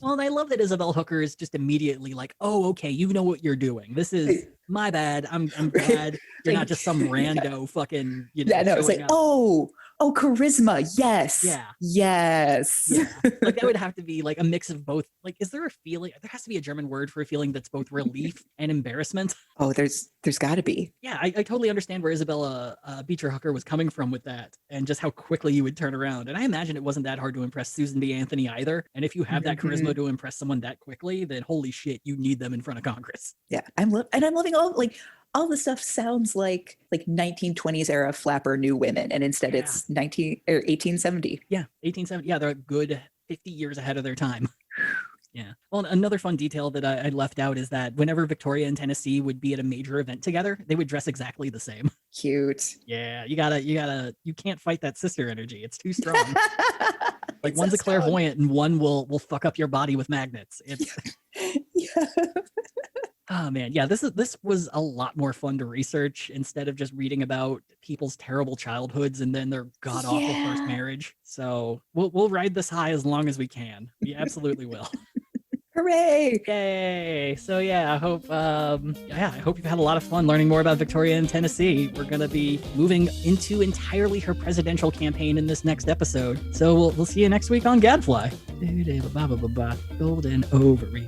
Well, and I love that Isabel Hooker is just immediately like, oh, okay, you know what you're doing. This is my bad. I'm glad you're not just some rando fucking, no, it's like, up. Oh, charisma. Yes. Yeah. Yes. Yeah. Like that would have to be like a mix of both. Like, is there a feeling? There has to be a German word for a feeling that's both relief and embarrassment. Oh, there's got to be. Yeah, I totally understand where Isabella Beecher Hooker was coming from with that, and just how quickly you would turn around. And I imagine it wasn't that hard to impress Susan B. Anthony either. And if you have that charisma to impress someone that quickly, then holy shit, you need them in front of Congress. Yeah, I'm loving all the stuff sounds like 1920s era flapper New Women, and instead it's 1870. Yeah, 1870. Yeah, they're a good 50 years ahead of their time. Yeah. Well, another fun detail that I left out is that whenever Victoria and Tennessee would be at a major event together, they would dress exactly the same. Cute. Yeah, you can't fight that sister energy. It's too strong. Like one's a clairvoyant and one will fuck up your body with magnets. It's yeah. Oh man, yeah, this was a lot more fun to research instead of just reading about people's terrible childhoods and then their god awful first marriage. So we'll ride this high as long as we can. We absolutely will. Hooray! Yay! So yeah, I hope you've had a lot of fun learning more about Victoria in Tennessee. We're gonna be moving into entirely her presidential campaign in this next episode. So we'll see you next week on Gadfly. Golden ovary.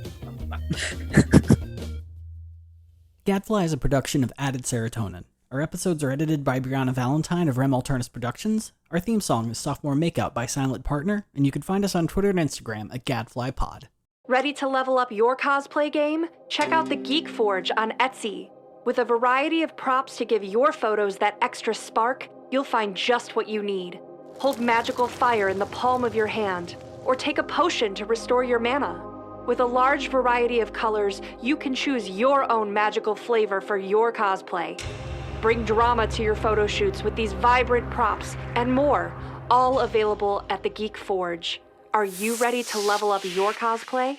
Gadfly is a production of Added Serotonin. Our episodes are edited by Brianna Valentine of Rem Alternus Productions. Our theme song is Sophomore Makeout by Silent Partner, and you can find us on Twitter and Instagram at GadflyPod. Ready to level up your cosplay game? Check out the Geek Forge on Etsy. With a variety of props to give your photos that extra spark, you'll find just what you need. Hold magical fire in the palm of your hand, or take a potion to restore your mana. With a large variety of colors, you can choose your own magical flavor for your cosplay. Bring drama to your photo shoots with these vibrant props and more, all available at the Geek Forge. Are you ready to level up your cosplay?